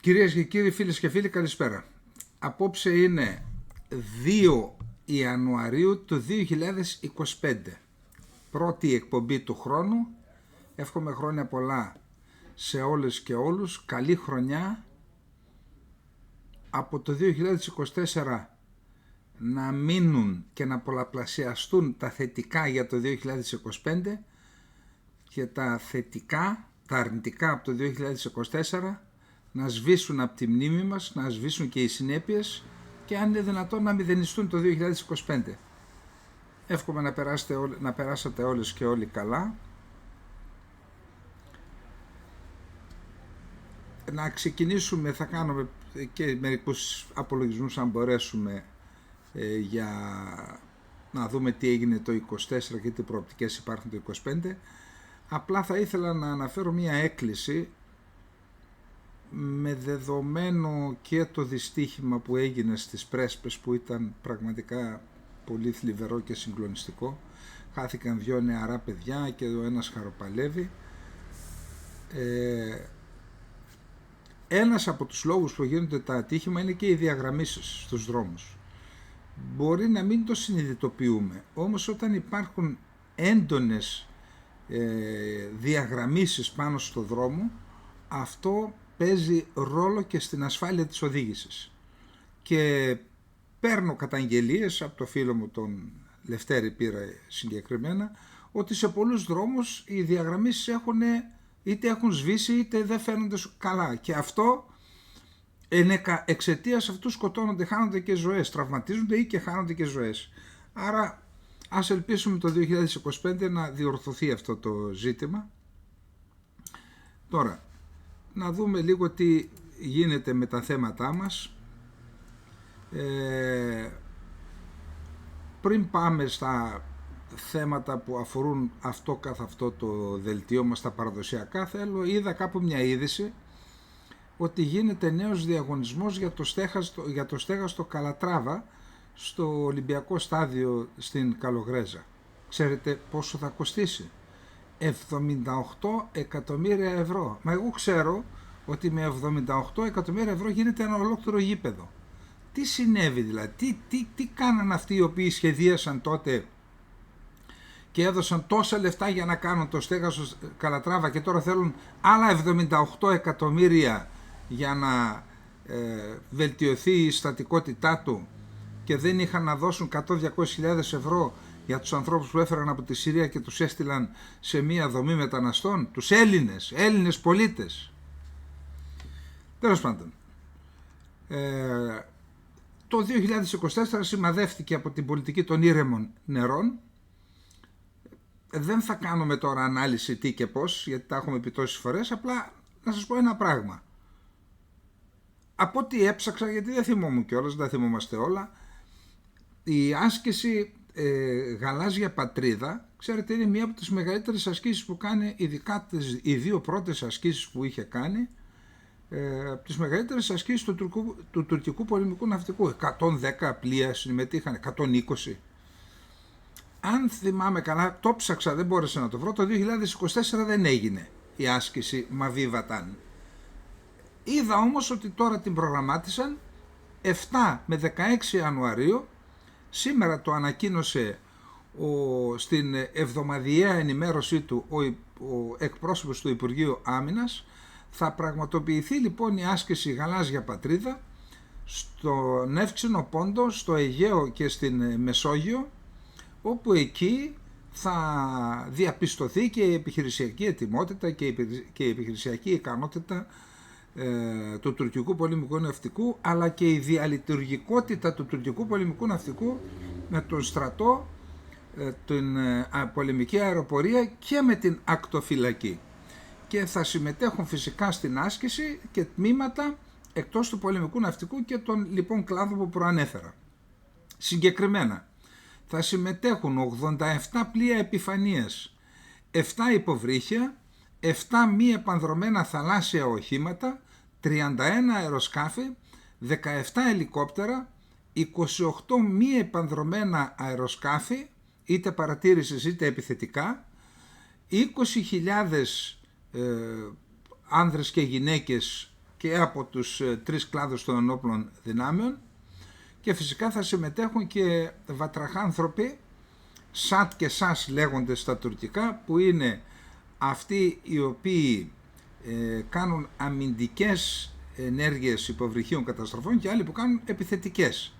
Κυρίες και κύριοι, φίλες και φίλοι, καλησπέρα. Απόψε είναι 2 Ιανουαρίου του 2025. Πρώτη εκπομπή του χρόνου. Εύχομαι χρόνια πολλά σε όλες και όλους. Καλή χρονιά. Από το 2024 να μείνουν και να πολλαπλασιαστούν τα θετικά για το 2025 και τα αρνητικά από το 2024 να σβήσουν από τη μνήμη μας, να σβήσουν και οι συνέπειες και αν είναι δυνατόν να μηδενιστούν το 2025. Εύχομαι να περάσατε όλες και όλοι καλά. Να ξεκινήσουμε, θα κάνουμε και μερικούς απολογισμούς αν μπορέσουμε για να δούμε τι έγινε το 24 και τι προοπτικές υπάρχουν το 25. Απλά θα ήθελα να αναφέρω μια έκκληση με δεδομένο και το δυστύχημα που έγινε στις Πρέσπες, που ήταν πραγματικά πολύ θλιβερό και συγκλονιστικό. Χάθηκαν 2 νεαρά παιδιά και ο ένας χαροπαλεύει. Ένας από τους λόγους που γίνονται τα ατύχημα είναι και οι διαγραμμίσεις στους δρόμους. Μπορεί να μην το συνειδητοποιούμε, όμως όταν υπάρχουν έντονες διαγραμμίσεις πάνω στο δρόμο, αυτό παίζει ρόλο και στην ασφάλεια της οδήγησης. Και παίρνω καταγγελίες από το φίλο μου τον Λευτέρη Πύρα συγκεκριμένα, ότι σε πολλούς δρόμους οι διαγραμμίσεις είτε έχουν σβήσει είτε δεν φαίνονται καλά, και αυτό εξαιτίας αυτού σκοτώνονται, χάνονται και ζωές, τραυματίζονται ή και χάνονται και ζωές. Άρα ας ελπίσουμε το 2025 να διορθωθεί αυτό το ζήτημα. Τώρα, να δούμε λίγο τι γίνεται με τα θέματά μας. Πριν πάμε στα θέματα που αφορούν αυτό καθ' αυτό το δελτίο μας, τα παραδοσιακά, είδα κάπου μια είδηση ότι γίνεται νέος διαγωνισμός για το στέγαστο Καλατράβα στο Ολυμπιακό Στάδιο στην Καλογρέζα. Ξέρετε πόσο θα κοστίσει? 78 εκατομμύρια ευρώ. Μα εγώ ξέρω ότι με 78 εκατομμύρια ευρώ γίνεται ένα ολόκληρο γήπεδο. Τι συνέβη δηλαδή, τι κάναν αυτοί οι οποίοι σχεδίασαν τότε και έδωσαν τόσα λεφτά για να κάνουν το στέγαστο Καλατράβα και τώρα θέλουν άλλα 78 εκατομμύρια για να βελτιωθεί η στατικότητά του, και δεν είχαν να δώσουν 100-200.000 ευρώ για τους ανθρώπους που έφεραν από τη Συρία και τους έστειλαν σε μία δομή μεταναστών, τους Έλληνες πολίτες. Τέλος πάντων, το 2024 σημαδεύτηκε από την πολιτική των ήρεμων νερών. Δεν θα κάνουμε τώρα ανάλυση τι και πώς, γιατί τα έχουμε πει τόσες φορές, απλά να σας πω ένα πράγμα. Από ό,τι έψαξα, γιατί δεν θυμόμουν κιόλας, δεν θυμόμαστε όλα, η άσκηση γαλάζια πατρίδα, ξέρετε, είναι μία από τις μεγαλύτερες ασκήσεις που κάνει, ειδικά οι 2 πρώτες ασκήσεις που είχε κάνει, από τις μεγαλύτερες ασκήσεις του τουρκικού πολεμικού ναυτικού. 110 πλοία συμμετείχαν, 120. Αν θυμάμαι καλά, το ψάξα, δεν μπόρεσα να το βρω, το 2024 δεν έγινε η άσκηση Μαβί Βατάν. Είδα όμως ότι τώρα την προγραμμάτισαν 7 με 16 Ιανουαρίου. Σήμερα το ανακοίνωσε στην εβδομαδιαία ενημέρωσή του ο εκπρόσωπος του Υπουργείου Άμυνας. Θα πραγματοποιηθεί λοιπόν η άσκηση Γαλάζια Πατρίδα στον Εύξηνο Πόντο, στο Αιγαίο και στην Μεσόγειο, όπου εκεί θα διαπιστωθεί και η επιχειρησιακή ετοιμότητα και η επιχειρησιακή ικανότητα του τουρκικού πολεμικού ναυτικού, αλλά και η διαλειτουργικότητα του τουρκικού πολεμικού ναυτικού με τον στρατό, την πολεμική αεροπορία και με την ακτοφυλακή. Και θα συμμετέχουν φυσικά στην άσκηση και τμήματα εκτός του πολεμικού ναυτικού και των λοιπόν κλάδων που προανέφερα. Συγκεκριμένα θα συμμετέχουν 87 πλοία επιφανείας, 7 υποβρύχια, 7 μη επανδρωμένα θαλάσσια οχήματα, 31 αεροσκάφη, 17 ελικόπτερα, 28 μη επανδρωμένα αεροσκάφη, είτε παρατήρησης είτε επιθετικά, 20.000 άνδρες και γυναίκες και από τους 3 κλάδους των ενόπλων δυνάμεων, και φυσικά θα συμμετέχουν και βατραχάνθρωποι, ΣΑΤ και ΣΑΣ λέγονται στα τουρκικά, που είναι αυτοί οι οποίοι κάνουν αμυντικές ενέργειες υποβρυχίων καταστροφών και άλλοι που κάνουν επιθετικές.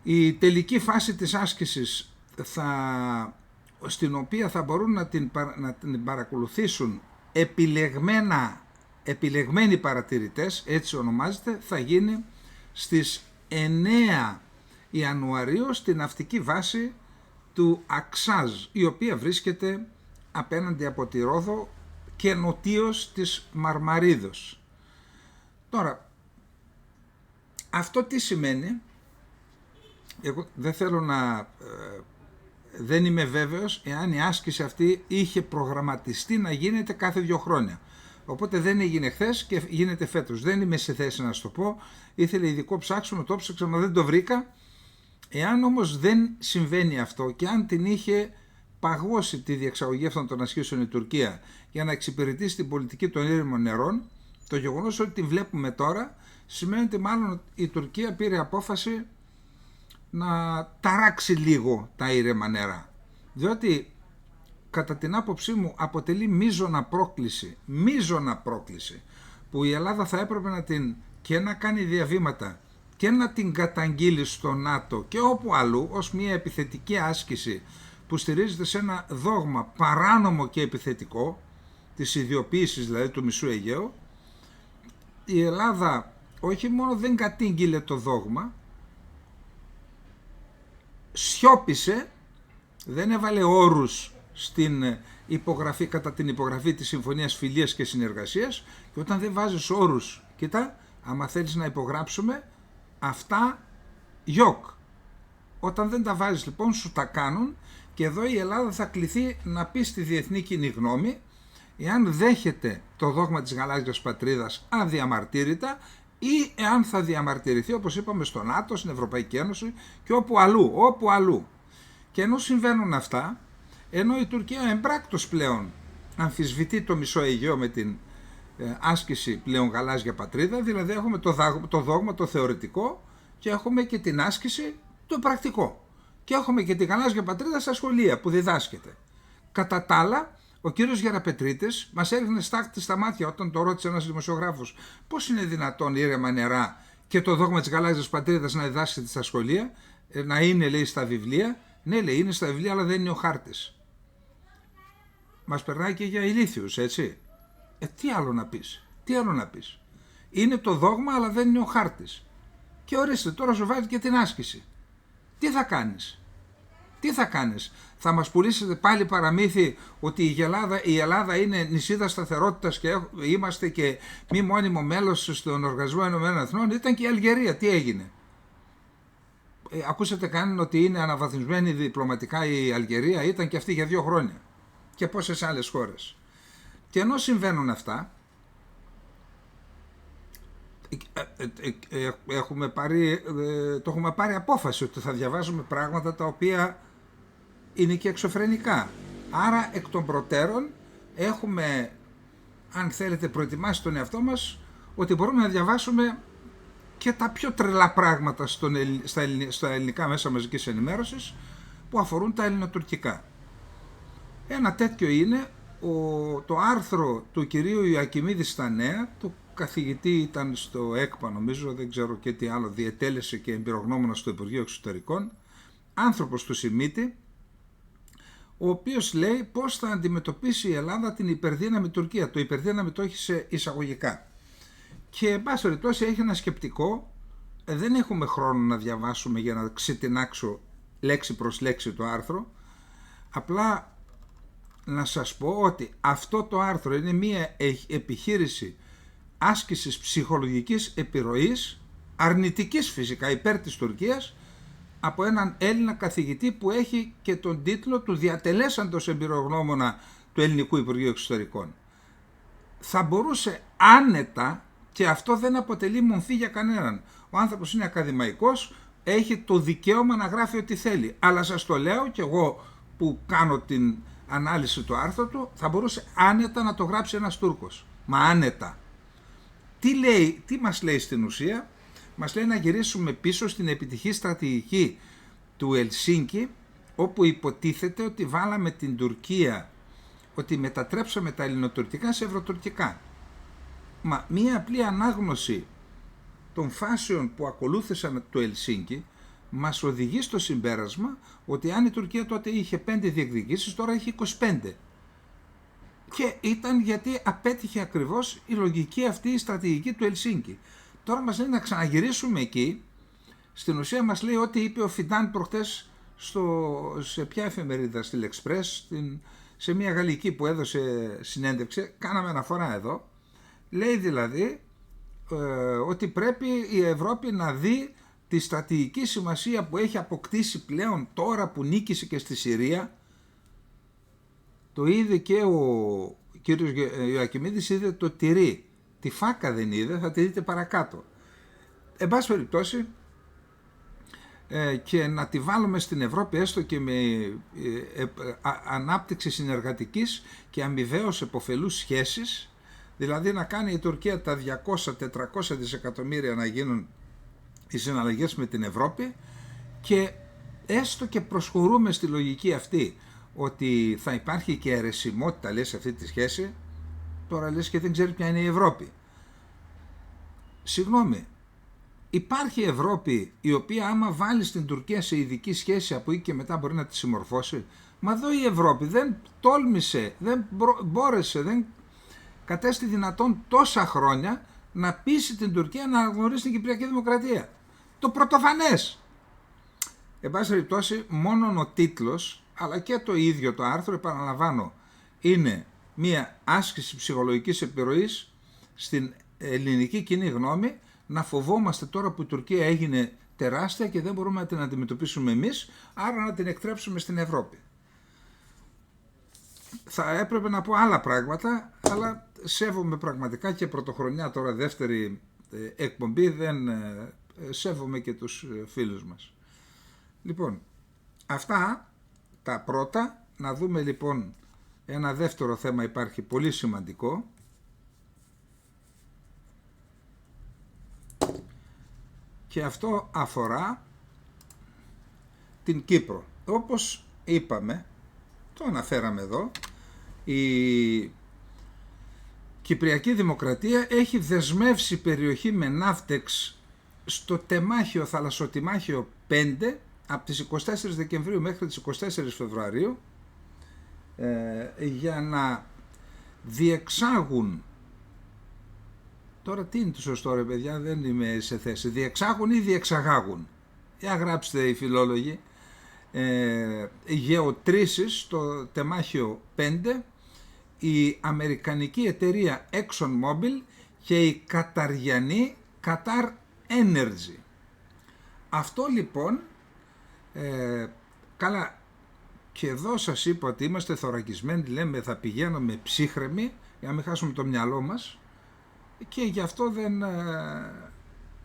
Η τελική φάση της άσκησης στην οποία θα μπορούν να την παρακολουθήσουν επιλεγμένοι παρατηρητές, έτσι ονομάζεται, θα γίνει στις 9 Ιανουαρίου στην ναυτική βάση του Αξάζ, η οποία βρίσκεται απέναντι από τη Ρόδο και νοτίως της Μαρμαρίδος. Τώρα, αυτό τι σημαίνει? Εγώ δεν είμαι βέβαιος εάν η άσκηση αυτή είχε προγραμματιστεί να γίνεται κάθε 2 χρόνια. Οπότε δεν έγινε χθες και γίνεται φέτος. Δεν είμαι σε θέση να σου το πω. Ήθελε ειδικό ψάξιμο, το ψάξα, μα δεν το βρήκα. Εάν όμως δεν συμβαίνει αυτό και αν την είχε παγώσει τη διεξαγωγή αυτών των ασκήσεων η Τουρκία για να εξυπηρετήσει την πολιτική των ήρεμων νερών, το γεγονός ότι τη βλέπουμε τώρα σημαίνει ότι μάλλον η Τουρκία πήρε απόφαση να ταράξει λίγο τα ήρεμα νερά. Διότι κατά την άποψή μου αποτελεί μείζωνα πρόκληση που η Ελλάδα θα έπρεπε να κάνει διαβήματα και να την καταγγείλει στο ΝΑΤΟ και όπου αλλού ως μια επιθετική άσκηση που στηρίζεται σε ένα δόγμα παράνομο και επιθετικό, της ιδιοποίησης δηλαδή του μισού Αιγαίου. Η Ελλάδα όχι μόνο δεν κατήγγειλε το δόγμα, σιώπησε, δεν έβαλε όρους κατά την υπογραφή της Συμφωνίας Φιλίας και Συνεργασίας, και όταν δεν βάζεις όρους, κοίτα, άμα θέλεις να υπογράψουμε, αυτά γιοκ. Όταν δεν τα βάζεις λοιπόν σου τα κάνουν, και εδώ η Ελλάδα θα κληθεί να πει στη διεθνή κοινή γνώμη εάν δέχεται το δόγμα της γαλάζιας πατρίδας αδιαμαρτύρητα ή εάν θα διαμαρτυρηθεί, όπως είπαμε, στο ΝΑΤΟ, στην Ευρωπαϊκή Ένωση και όπου αλλού. Και ενώ συμβαίνουν αυτά, ενώ η Τουρκία εμπράκτος πλέον αμφισβητεί το μισό Αιγαίο με την άσκηση πλέον γαλάζια πατρίδα, δηλαδή έχουμε το δόγμα το θεωρητικό και έχουμε και την άσκηση το πρακτικό. Και έχουμε και τη γαλάζια πατρίδα στα σχολεία που διδάσκεται. Κατά τα άλλα, ο κύριος Γεραπετρίτης μας έριχνε στάχτη στα μάτια όταν το ρώτησε ένας δημοσιογράφος πώς είναι δυνατόν ήρεμα νερά και το δόγμα της γαλάζιας πατρίδας να διδάσκεται στα σχολεία, να είναι, λέει, στα βιβλία. Ναι, λέει, είναι στα βιβλία, αλλά δεν είναι ο χάρτης. Μας περνάει και για ηλίθιους, έτσι. Τι άλλο να πεις. Είναι το δόγμα, αλλά δεν είναι ο χάρτης. Και ορίστε, τώρα σου βάζει και την άσκηση. Τι θα κάνεις. Θα μας πουλήσετε πάλι παραμύθι ότι η Ελλάδα είναι νησίδα σταθερότητας και είμαστε και μη μόνιμο μέλος στον Οργανισμό Ηνωμένων Εθνών? Ήταν και η Αλγερία. Τι έγινε? Ακούσατε κανέναν ότι είναι αναβαθμισμένη διπλωματικά η Αλγερία? Ήταν και αυτή για 2 χρόνια. Και πόσες άλλες χώρες. Και ενώ συμβαίνουν αυτά, το έχουμε πάρει απόφαση ότι θα διαβάζουμε πράγματα τα οποία είναι και εξωφρενικά. Άρα εκ των προτέρων έχουμε, αν θέλετε, προετοιμάσει τον εαυτό μας ότι μπορούμε να διαβάσουμε και τα πιο τρελά πράγματα στα ελληνικά μέσα μαζικής ενημέρωσης που αφορούν τα ελληνοτουρκικά. Ένα τέτοιο είναι το άρθρο του κυρίου Ιακημίδη στα Νέα, του καθηγητή, ήταν στο ΕΚΠΑ νομίζω, δεν ξέρω και τι άλλο, διετέλεσε και εμπειρογνώμονα στο Υπουργείο Εξωτερικών, άνθρωπος του Σιμίτη, ο οποίος λέει πώς θα αντιμετωπίσει η Ελλάδα την υπερδύναμη Τουρκία. Το υπερδύναμη το έχει σε εισαγωγικά. Και εν πάση περιπτώσει έχει ένα σκεπτικό, δεν έχουμε χρόνο να διαβάσουμε για να ξετινάξω λέξη προς λέξη το άρθρο, απλά να σας πω ότι αυτό το άρθρο είναι μια επιχείρηση άσκησης ψυχολογικής επιρροής, αρνητικής φυσικά υπέρ της Τουρκίας, από έναν Έλληνα καθηγητή που έχει και τον τίτλο του διατελέσαντος εμπειρογνώμονα του Ελληνικού Υπουργείου Εξωτερικών. Θα μπορούσε άνετα, και αυτό δεν αποτελεί μομφή για κανέναν, ο άνθρωπος είναι ακαδημαϊκός, έχει το δικαίωμα να γράφει ό,τι θέλει, αλλά σας το λέω και εγώ που κάνω την ανάλυση του άρθρου του, θα μπορούσε άνετα να το γράψει ένας Τούρκος. Μα άνετα. τι μας λέει στην ουσία? Μας λέει να γυρίσουμε πίσω στην επιτυχή στρατηγική του Ελσίνκι, όπου υποτίθεται ότι βάλαμε την Τουρκία, ότι μετατρέψαμε τα ελληνοτουρκικά σε ευρωτουρκικά. Μα μία απλή ανάγνωση των φάσεων που ακολούθησαν το Ελσίνκι μας οδηγεί στο συμπέρασμα ότι αν η Τουρκία τότε είχε 5 διεκδικήσεις, τώρα έχει 25. Και ήταν γιατί απέτυχε ακριβώς η λογική αυτή, η στρατηγική του Ελσίνκι. Τώρα μας λέει να ξαναγυρίσουμε εκεί. Στην ουσία μας λέει ότι είπε ο Φιντάν προχτές σε ποια εφημερίδα, στη L'Express, σε μια γαλλική που έδωσε συνέντευξη, κάναμε αναφορά εδώ. Λέει δηλαδή ότι πρέπει η Ευρώπη να δει τη στρατηγική σημασία που έχει αποκτήσει πλέον τώρα που νίκησε και στη Συρία. Το είδε και ο κύριος Ιωακιμίδης, είδε το τυρί. Τη φάκα δεν είδε, θα τη δείτε παρακάτω. Εν πάση περιπτώσει, και να τη βάλουμε στην Ευρώπη έστω και με ανάπτυξη συνεργατικής και αμοιβαίως επωφελούς σχέσεις, δηλαδή να κάνει η Τουρκία τα 200-400 δισεκατομμύρια να γίνουν οι συναλλαγές με την Ευρώπη, και έστω και προσχωρούμε στη λογική αυτή ότι θα υπάρχει και αιρεσιμότητα, λέει, σε αυτή τη σχέση. Τώρα λες και δεν ξέρει ποια είναι η Ευρώπη. Συγγνώμη, υπάρχει Ευρώπη η οποία άμα βάλει την Τουρκία σε ειδική σχέση από εκεί και μετά μπορεί να τη συμμορφώσει? Μα εδώ η Ευρώπη δεν τόλμησε, δεν μπόρεσε, δεν κατέστη δυνατόν τόσα χρόνια να πείσει την Τουρκία να αναγνωρίσει την Κυπριακή Δημοκρατία. Το πρωτοφανές. Εν πάση περιπτώσει, μόνον ο τίτλος, αλλά και το ίδιο το άρθρο, επαναλαμβάνω, είναι μία άσκηση ψυχολογικής επιρροής στην ελληνική κοινή γνώμη, να φοβόμαστε τώρα που η Τουρκία έγινε τεράστια και δεν μπορούμε να την αντιμετωπίσουμε εμείς, άρα να την εκτρέψουμε στην Ευρώπη. Θα έπρεπε να πω άλλα πράγματα, αλλά σέβομαι πραγματικά και πρωτοχρονιά, τώρα δεύτερη εκπομπή, δεν σέβομαι και τους φίλους μας. Λοιπόν, αυτά τα πρώτα. Να δούμε λοιπόν ένα δεύτερο θέμα, υπάρχει πολύ σημαντικό. Και αυτό αφορά την Κύπρο. Όπως είπαμε, το αναφέραμε εδώ, η Κυπριακή Δημοκρατία έχει δεσμεύσει περιοχή με ναύτεξ στο τεμάχιο, θαλασσοτιμάχιο 5, από τις 24 Δεκεμβρίου μέχρι τις 24 Φεβρουαρίου, για να διεξάγουν, τώρα τι είναι το σωστό ρε παιδιά, δεν είμαι σε θέση, διεξάγουν ή διεξαγάγουν, για γράψτε οι φιλόλογοι, γεωτρήσεις στο τεμάχιο 5 η αμερικανική εταιρεία ExxonMobil και η καταριανή Qatar Energy. Αυτό λοιπόν, καλά, και εδώ σας είπα ότι είμαστε θωρακισμένοι, λέμε θα πηγαίνουμε ψύχρεμοι για να μην χάσουμε το μυαλό μας, και γι' αυτό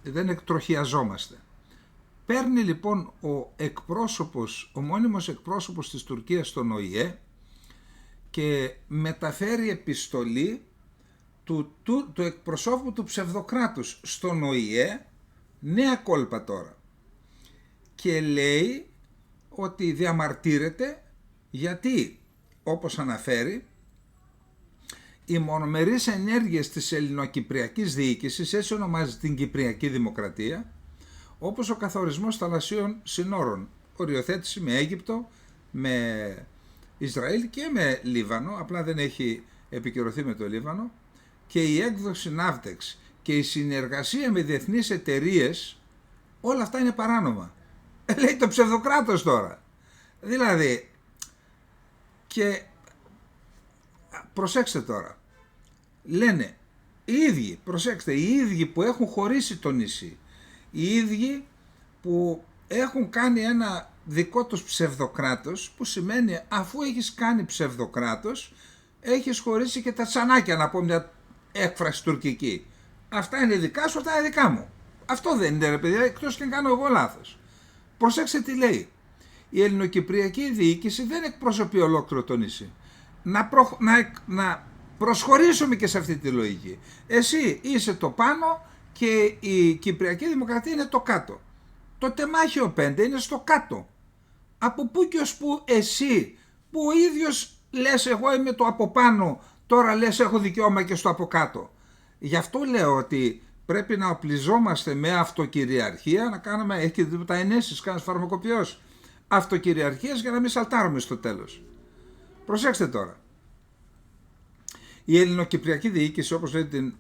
δεν εκτροχιαζόμαστε. Παίρνει λοιπόν ο μόνιμος εκπρόσωπος της Τουρκίας στον ΟΗΕ και μεταφέρει επιστολή του εκπροσώπου του ψευδοκράτους στον ΟΗΕ, νέα κόλπα τώρα, και λέει ότι διαμαρτύρεται γιατί, όπως αναφέρει, οι μονομερείς ενέργειες της ελληνοκυπριακής διοίκησης, έτσι ονομάζει την Κυπριακή Δημοκρατία, όπως ο καθορισμός θαλασσίων συνόρων, οριοθέτηση με Αίγυπτο, με Ισραήλ και με Λίβανο, απλά δεν έχει επικυρωθεί με το Λίβανο, και η έκδοση ναύτεξ και η συνεργασία με διεθνείς εταιρείες, όλα αυτά είναι παράνομα. Λέει το ψευδοκράτος τώρα. Δηλαδή, και προσέξτε τώρα, λένε οι ίδιοι, προσέξτε, οι ίδιοι που έχουν χωρίσει το νησί, οι ίδιοι που έχουν κάνει ένα δικό τους ψευδοκράτος, που σημαίνει αφού έχεις κάνει ψευδοκράτος, έχεις χωρίσει και τα τσανάκια, να πω μια έκφραση τουρκική. Αυτά είναι δικά σου, αυτά είναι δικά μου. Αυτό δεν είναι ρε παιδιά, εκτός και κάνω εγώ λάθος. Προσέξτε τι λέει. Η ελληνοκυπριακή διοίκηση δεν εκπροσωπεί ολόκληρο το νησί. Να προσχωρήσουμε και σε αυτή τη λογική. Εσύ είσαι το πάνω και η Κυπριακή Δημοκρατία είναι το κάτω. Το τεμάχιο 5 είναι στο κάτω. Από πού και ως πού εσύ, που ο ίδιος λες εγώ είμαι το από πάνω, τώρα λες έχω δικαίωμα και στο από κάτω. Γι' αυτό λέω ότι πρέπει να οπλιζόμαστε με αυτοκυριαρχία, να κάνουμε, έχει και τίποτα ενέσεις, κάνεις φαρμακοποιός αυτοκυριαρχίας για να μην σαλτάρουμε στο τέλος. Προσέξτε τώρα. Η ελληνοκυπριακή διοίκηση, όπως λέει την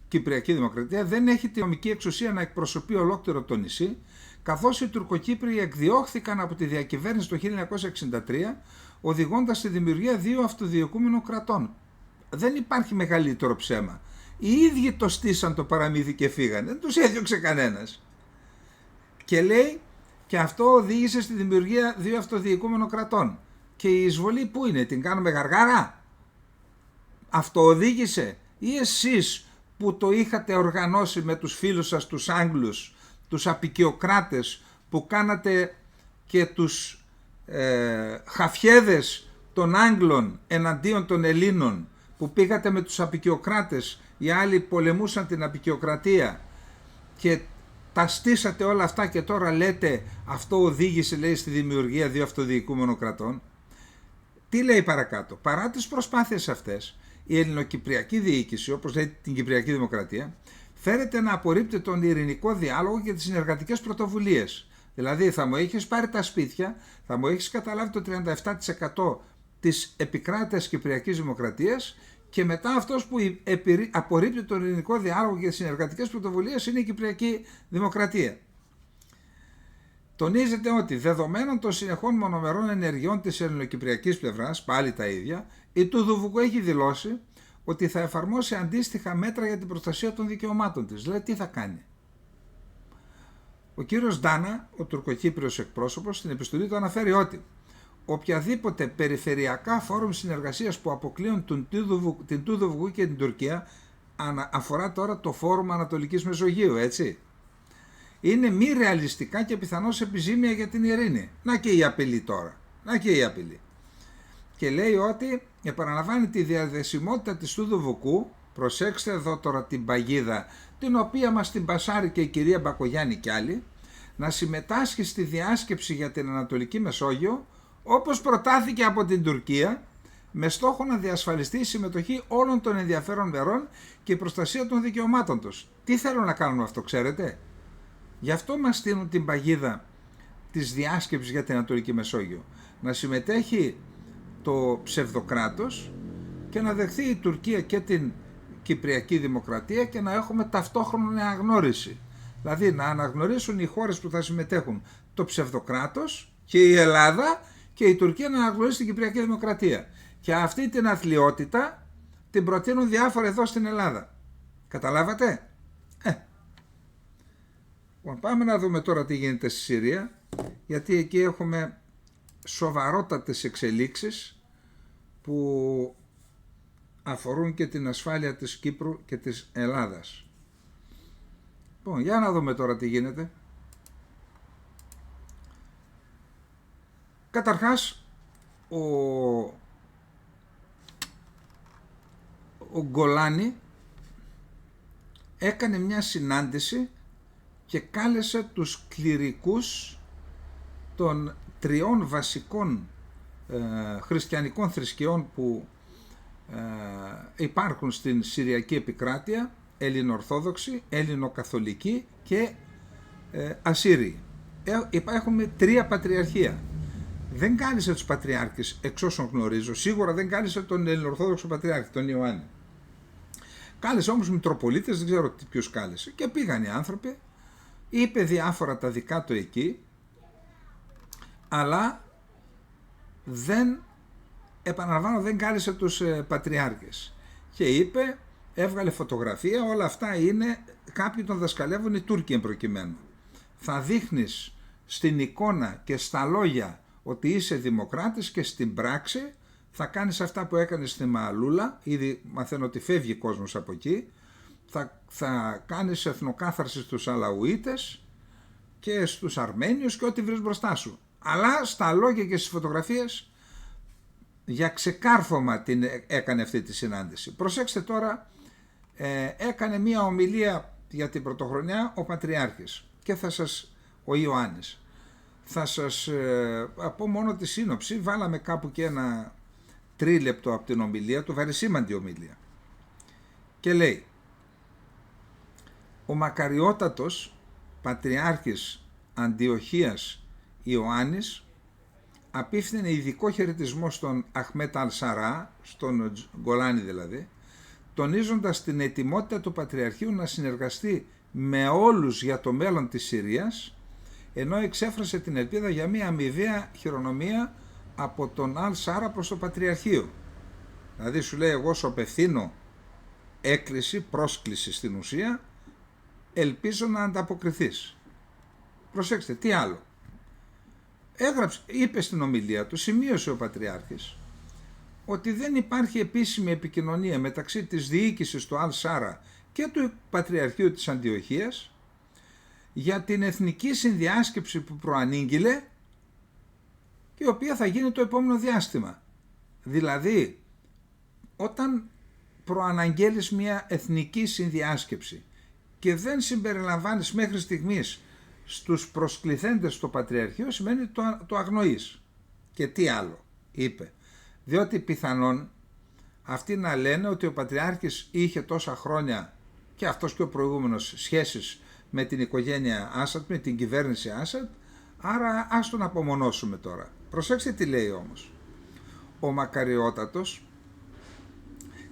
Κυπριακή Δημοκρατία, δεν έχει τη νομική εξουσία να εκπροσωπεί ολόκληρο το νησί, καθώς οι Τουρκοκύπριοι εκδιώχθηκαν από τη διακυβέρνηση το 1963, οδηγώντας στη δημιουργία 2 αυτοδιοικούμενων κρατών. Δεν υπάρχει μεγαλύτερο ψέμα. Οι ίδιοι το στήσαν το παραμύθι και φύγανε. Δεν τους έδιωξε κανένας. Και λέει, και αυτό οδήγησε στη δημιουργία 2 αυτοδιοικούμενων κρατών. Και η εισβολή πού είναι, την κάνουμε γαργάρα? Αυτό οδήγησε? Ή εσείς που το είχατε οργανώσει με τους φίλους σας τους Άγγλους, τους απικιοκράτες, που κάνατε και τους χαφιέδες των Άγγλων εναντίον των Ελλήνων, που πήγατε με τους απικιοκράτες, οι άλλοι πολεμούσαν την απικιοκρατία και τα στήσατε όλα αυτά και τώρα λέτε αυτό οδήγησε, λέει, στη δημιουργία 2 αυτοδιοικούμενων κρατών. Τι λέει παρακάτω? Παρά τις προσπάθειες αυτές, η ελληνοκυπριακή διοίκηση, όπως λέει την Κυπριακή Δημοκρατία, φέρεται να απορρίπτει τον ειρηνικό διάλογο και τις συνεργατικές πρωτοβουλίες. Δηλαδή θα μου έχεις πάρει τα σπίτια, θα μου έχεις καταλάβει το 37% της επικράτειας Κυπριακής Δημοκρατίας και μετά αυτός που απορρίπτει τον ειρηνικό διάλογο και τις συνεργατικές πρωτοβουλίες είναι η Κυπριακή Δημοκρατία. Τονίζεται ότι δεδομένων των συνεχών μονομερών ενεργειών της ελληνοκυπριακής πλευράς, πάλι τα ίδια, η Τουδουβουκού έχει δηλώσει ότι θα εφαρμόσει αντίστοιχα μέτρα για την προστασία των δικαιωμάτων της. Δηλαδή τι θα κάνει? Ο κύριος Ντάνα, ο τουρκοκύπριος εκπρόσωπος, στην επιστολή του αναφέρει ότι οποιαδήποτε περιφερειακά φόρουμ συνεργασίας που αποκλείουν την Τουδουβουκού και την Τουρκία, αφορά τώρα το φόρουμ Ανατολικής Μεσογείου, έτσι, είναι μη ρεαλιστικά και πιθανώς επιζήμια για την ειρήνη. Να και η απειλή τώρα. Να και η απειλή. Και λέει ότι επαναλαμβάνει τη διαδεσιμότητα της Τουδουβουκού, προσέξτε εδώ τώρα την παγίδα, την οποία μας την πασάρει και η κυρία Μπακογιάννη κι άλλοι, να συμμετάσχει στη διάσκεψη για την Ανατολική Μεσόγειο, όπως προτάθηκε από την Τουρκία, με στόχο να διασφαλιστεί η συμμετοχή όλων των ενδιαφέρον μερών και η προστασία των δικαιωμάτων τους. Τι θέλουν να κάνουν αυτό, ξέρετε? Γι' αυτό μας στείλουν την παγίδα της διάσκεψης για την Ανατολική Μεσόγειο. Να συμμετέχει το ψευδοκράτος και να δεχθεί η Τουρκία και την Κυπριακή Δημοκρατία και να έχουμε ταυτόχρονη αναγνώριση. Δηλαδή να αναγνωρίσουν οι χώρες που θα συμμετέχουν το ψευδοκράτος και η Ελλάδα και η Τουρκία να αναγνωρίσει την Κυπριακή Δημοκρατία. Και αυτή την αθλιότητα την προτείνουν διάφορα εδώ στην Ελλάδα. Καταλάβατε? Πάμε να δούμε τώρα τι γίνεται στη Συρία, γιατί εκεί έχουμε σοβαρότατες εξελίξεις που αφορούν και την ασφάλεια της Κύπρου και της Ελλάδας. Λοιπόν, για να δούμε τώρα τι γίνεται. Καταρχάς, ο Γκολάνη έκανε μια συνάντηση και κάλεσε τους κληρικούς των 3 βασικών χριστιανικών θρησκειών που υπάρχουν στην Συριακή επικράτεια, Ελληνοορθόδοξη, Ελληνοκαθολική και Ασσύριοι. Έχουμε 3 πατριαρχία. Δεν κάλεσε τους πατριάρχες, εξ όσων γνωρίζω, σίγουρα δεν κάλεσε τον Ελληνοορθόδοξο πατριάρχη, τον Ιωάννη. Κάλεσε όμως μητροπολίτες, δεν ξέρω ποιους κάλεσε. Και πήγαν οι άνθρωποι, είπε διάφορα τα δικά του εκεί, αλλά δεν κάλεσε τους πατριάρχες. Και είπε, έβγαλε φωτογραφία, όλα αυτά είναι, κάποιοι τον δασκαλεύουν οι Τούρκοι εμπροκειμένου. Θα δείχνεις στην εικόνα και στα λόγια ότι είσαι δημοκράτης και στην πράξη θα κάνεις αυτά που έκανες στη Μαλούλα, ήδη μαθαίνω ότι φεύγει κόσμος από εκεί, θα κάνεις εθνοκάθαρση στους Αλαουίτες και στους Αρμένιους και ό,τι βρεις μπροστά σου. Αλλά στα λόγια και στις φωτογραφίες για ξεκάρφωμα την έκανε αυτή τη συνάντηση. Προσέξτε τώρα, έκανε μία ομιλία για την πρωτοχρονιά ο Πατριάρχης και ο Ιωάννης. Θα σας πω μόνο τη σύνοψη, βάλαμε κάπου και ένα τρίλεπτο από την ομιλία του, βαρισίμαντη ομιλία. Και λέει: ο μακαριότατος Πατριάρχης Αντιοχίας Ιωάννης απίφθινε ειδικό χαιρετισμό στον Αχμέτ Αλ-Σαρά, στον Γκολάνη δηλαδή, τονίζοντας την ετοιμότητα του Πατριαρχείου να συνεργαστεί με όλους για το μέλλον της Συρίας, ενώ εξέφρασε την ελπίδα για μια αμοιβαία χειρονομία από τον Αλ-Σάρα προς το Πατριαρχείο. Δηλαδή σου λέει, εγώ σου απευθύνω έκκληση, πρόσκληση στην ουσία, ελπίζω να ανταποκριθείς. Προσέξτε, τι άλλο. Είπε στην ομιλία του, σημείωσε ο Πατριάρχης, ότι δεν υπάρχει επίσημη επικοινωνία μεταξύ της διοίκησης του Αλ-Σάρα και του Πατριαρχείου της Αντιοχίας για την εθνική συνδιάσκεψη που προανήγγειλε και η οποία θα γίνει το επόμενο διάστημα. Δηλαδή, όταν προαναγγέλεις μια εθνική συνδιάσκεψη και δεν συμπεριλαμβάνεις μέχρι στιγμής στους προσκληθέντες στο Πατριαρχείο, σημαίνει το αγνοείς. Και τι άλλο είπε? Διότι πιθανόν αυτοί να λένε ότι ο Πατριάρχης είχε τόσα χρόνια, και αυτός και ο προηγούμενος, σχέσεις με την οικογένεια Άσαντ, με την κυβέρνηση Άσαντ, άρα ας τον απομονώσουμε τώρα. Προσέξτε τι λέει όμως. Ο μακαριότατος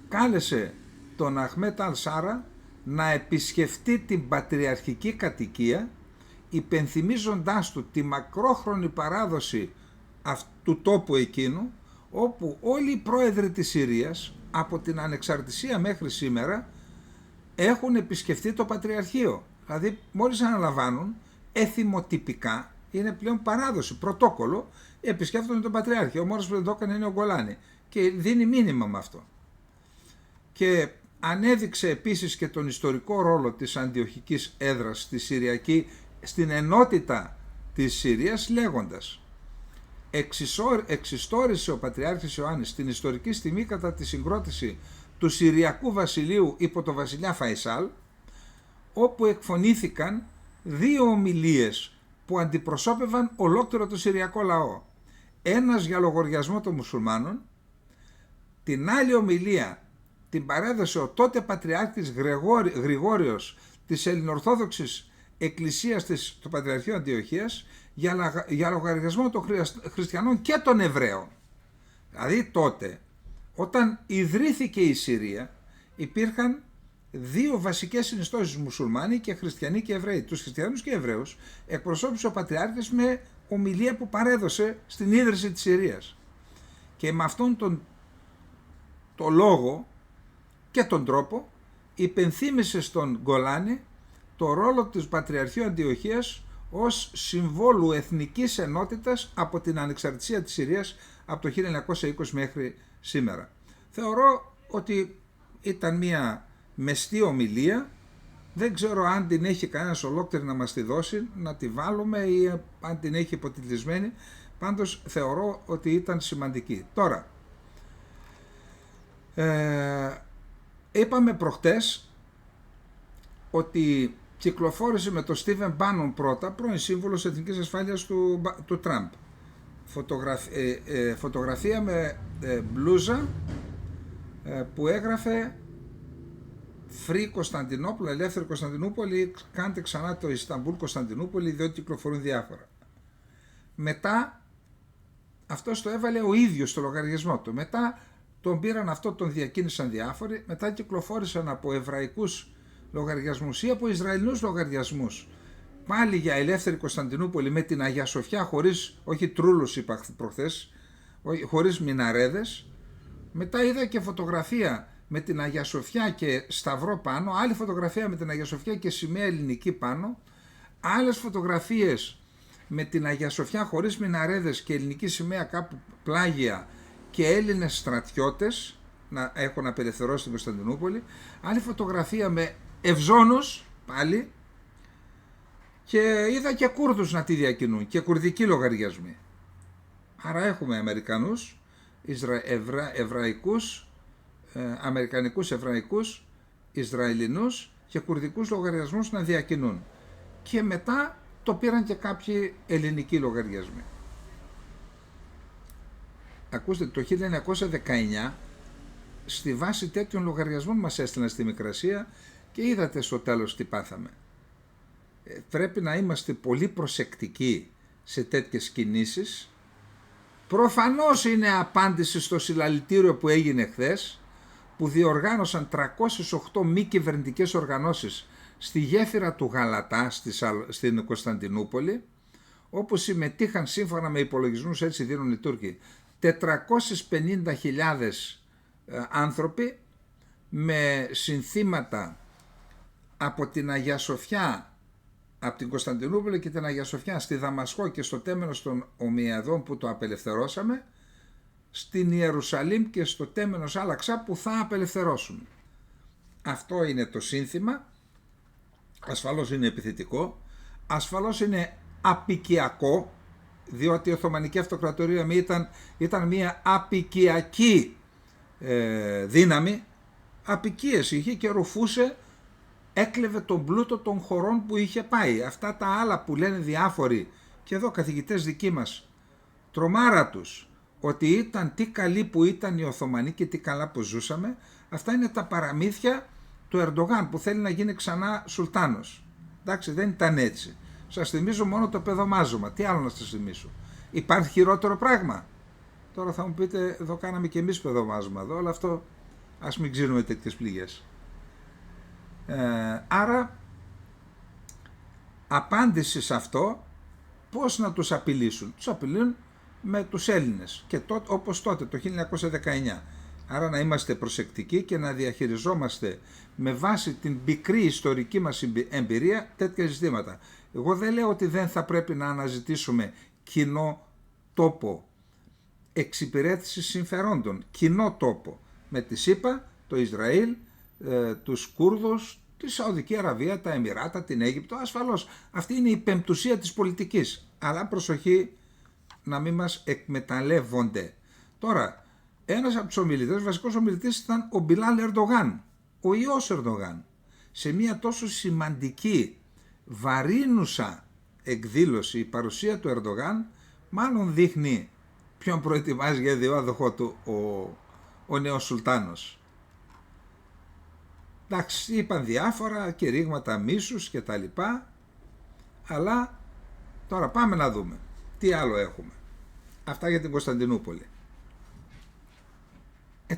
κάλεσε τον Αχμέτ Αλ-Σάρα να επισκεφτεί την πατριαρχική κατοικία, υπενθυμίζοντάς του τη μακρόχρονη παράδοση του τόπου εκείνου, όπου όλοι οι πρόεδροι της Συρίας από την ανεξαρτησία μέχρι σήμερα έχουν επισκεφτεί το Πατριαρχείο. Δηλαδή μόλις αναλαμβάνουν, εθιμοτυπικά, είναι πλέον παράδοση, πρωτόκολλο, επισκέφτονται τον Πατριάρχη. Ο μόνος που δεν το έκανε είναι ο Γκολάνη και δίνει μήνυμα με αυτό. Και ανέδειξε επίσης και τον ιστορικό ρόλο της αντιοχικής έδρας στη Συριακή, στην ενότητα της Συρίας, λέγοντας: εξιστόρισε ο Πατριάρχης Ιωάννης την ιστορική στιγμή κατά τη συγκρότηση του Συριακού Βασιλείου υπό το βασιλιά Φαϊσάλ, όπου εκφωνήθηκαν δύο ομιλίες που αντιπροσώπευαν ολόκληρο το Συριακό λαό. Ένας για λογαριασμό των μουσουλμάνων, την άλλη ομιλία την παρέδωσε ο τότε Πατριάρχης Γρηγόριος της Ελληνοορθόδοξης Εκκλησίας του Πατριαρχείου Αντιοχίας για λογαριασμό των χριστιανών και των Εβραίων. Δηλαδή τότε, όταν ιδρύθηκε η Συρία, υπήρχαν δύο βασικές συνιστώσεις, μουσουλμάνοι και χριστιανοί και Εβραίοι. Τους χριστιανούς και Εβραίους εκπροσώπησε ο Πατριάρχης με ομιλία που παρέδωσε στην ίδρυση της Συρίας. Και με αυτόν τον λόγο και τον τρόπο υπενθύμησε στον Γκολάνη το ρόλο του Πατριαρχείου Αντιοχίας ως συμβόλου εθνικής ενότητας από την ανεξαρτησία της Συρίας από το 1920 μέχρι σήμερα. Θεωρώ ότι ήταν μια μεστή ομιλία, δεν ξέρω αν την έχει κανένας ολόκληρη να μας τη δώσει, να τη βάλουμε, ή αν την έχει υποτιτλισμένη, πάντως θεωρώ ότι ήταν σημαντική. Τώρα, είπαμε προχτές ότι κυκλοφόρησε με τον Στίβεν Μπάνον πρώτα, πρώην σύμβουλος εθνικής ασφάλειας του Τραμπ, φωτογραφία με μπλούζα που έγραφε Free Κωνσταντινούπολη, ελεύθερη Κωνσταντινούπολη, κάντε ξανά το Ισταμπούλ Κωνσταντινούπολη, διότι κυκλοφορούν διάφορα. Μετά αυτός το έβαλε ο ίδιος στο λογαριασμό του. Μετά τον πήραν αυτό, τον διακίνησαν διάφοροι. Μετά κυκλοφόρησαν από εβραϊκούς λογαριασμούς ή από Ισραηλινούς λογαριασμούς, πάλι για ελεύθερη Κωνσταντινούπολη με την Αγία Σοφιά, χωρίς, όχι τρούλους είπα προχθές, χωρίς μιναρέδες. Μετά είδα και φωτογραφία με την Αγία Σοφιά και σταυρό πάνω, άλλη φωτογραφία με την Αγία Σοφιά και σημαία ελληνική πάνω, άλλες φωτογραφίες με την Αγία Σοφιά χωρίς μιναρέδες και ελληνική σημαία κάπου πλάγια και Έλληνες στρατιώτες να έχουν απελευθερώσει την Κωνσταντινούπολη, άλλη φωτογραφία με ευζώνους πάλι, και είδα και Κούρδους να τη διακινούν και κουρδικοί λογαριασμοί. Άρα έχουμε Αμερικανούς, εβραϊκούς, αμερικανικούς εβραϊκούς, Ισραηλινούς και κουρδικούς λογαριασμούς να διακινούν. Και μετά το πήραν και κάποιοι ελληνικοί λογαριασμοί. Ακούστε, το 1919 στη βάση τέτοιων λογαριασμών μας έστειλαν στη Μικρασία και είδατε στο τέλος τι πάθαμε. Πρέπει να είμαστε πολύ προσεκτικοί σε τέτοιες κινήσεις. Προφανώς είναι απάντηση στο συλλαλητήριο που έγινε χθες, που διοργάνωσαν 308 μη κυβερνητικές οργανώσεις στη γέφυρα του Γαλατά στην Κωνσταντινούπολη, όπου συμμετείχαν, σύμφωνα με υπολογισμούς, έτσι δίνουν οι Τούρκοι, 450.000 άνθρωποι, με συνθήματα από την Αγία Σοφιά, από την Κωνσταντινούπολη και την Αγία Σοφιά, στη Δαμασκό και στο τέμενος των Ομιαδών που το απελευθερώσαμε, στην Ιερουσαλήμ και στο τέμενος Άλαξα που θα απελευθερώσουν. Αυτό είναι το σύνθημα. Ασφαλώς είναι επιθετικό, ασφαλώς είναι απικιακό, διότι η Οθωμανική Αυτοκρατορία ήταν μια απικιακή δύναμη, απικίες είχε και ρουφούσε, έκλεβε τον πλούτο των χωρών που είχε πάει. Αυτά τα άλλα που λένε διάφοροι, και εδώ καθηγητές δικοί μας, τρομάρα τους, ότι ήταν τι καλοί που ήταν οι Οθωμανοί και τι καλά που ζούσαμε, αυτά είναι τα παραμύθια του Ερντογάν που θέλει να γίνει ξανά σουλτάνος. Εντάξει, δεν ήταν έτσι. Σας θυμίζω μόνο το παιδομάζωμα. Τι άλλο να σας θυμίσω? Υπάρχει χειρότερο πράγμα? Τώρα θα μου πείτε, εδώ κάναμε και εμείς παιδομάζωμα εδώ, αλλά αυτό ας μην ξύνουμε τέτοιες πληγές. Άρα, απάντηση σε αυτό, πώς να τους απειλήσουν? Τους απειλούν με τους Έλληνες, και όπως τότε, το 1919. Άρα να είμαστε προσεκτικοί και να διαχειριζόμαστε με βάση την πικρή ιστορική μας εμπειρία τέτοια ζητήματα. Εγώ δεν λέω ότι δεν θα πρέπει να αναζητήσουμε κοινό τόπο εξυπηρέτησης συμφερόντων, κοινό τόπο με τη ΣΥΠΑ, το Ισραήλ, τους Κούρδους, τη Σαουδική Αραβία, τα Εμιράτα, την Αίγυπτο. Ασφαλώς αυτή είναι η πεμπτουσία της πολιτικής, αλλά προσοχή να μην μας εκμεταλλεύονται. Τώρα, ένας από τους ομιλητές, βασικός ομιλητής, ήταν ο Μπιλάλ Ερντογάν, ο ιός Ερντογάν. Σε μια τόσο σημαντική, βαρύνουσα εκδήλωση, η παρουσία του Ερντογάν μάλλον δείχνει ποιον προετοιμάζει για διάδοχό του ο νέος Σουλτάνος. Εντάξει, είπαν διάφορα και ρήγματα μίσους και τα λοιπά, αλλά τώρα πάμε να δούμε τι άλλο έχουμε. Αυτά για την Κωνσταντινούπολη.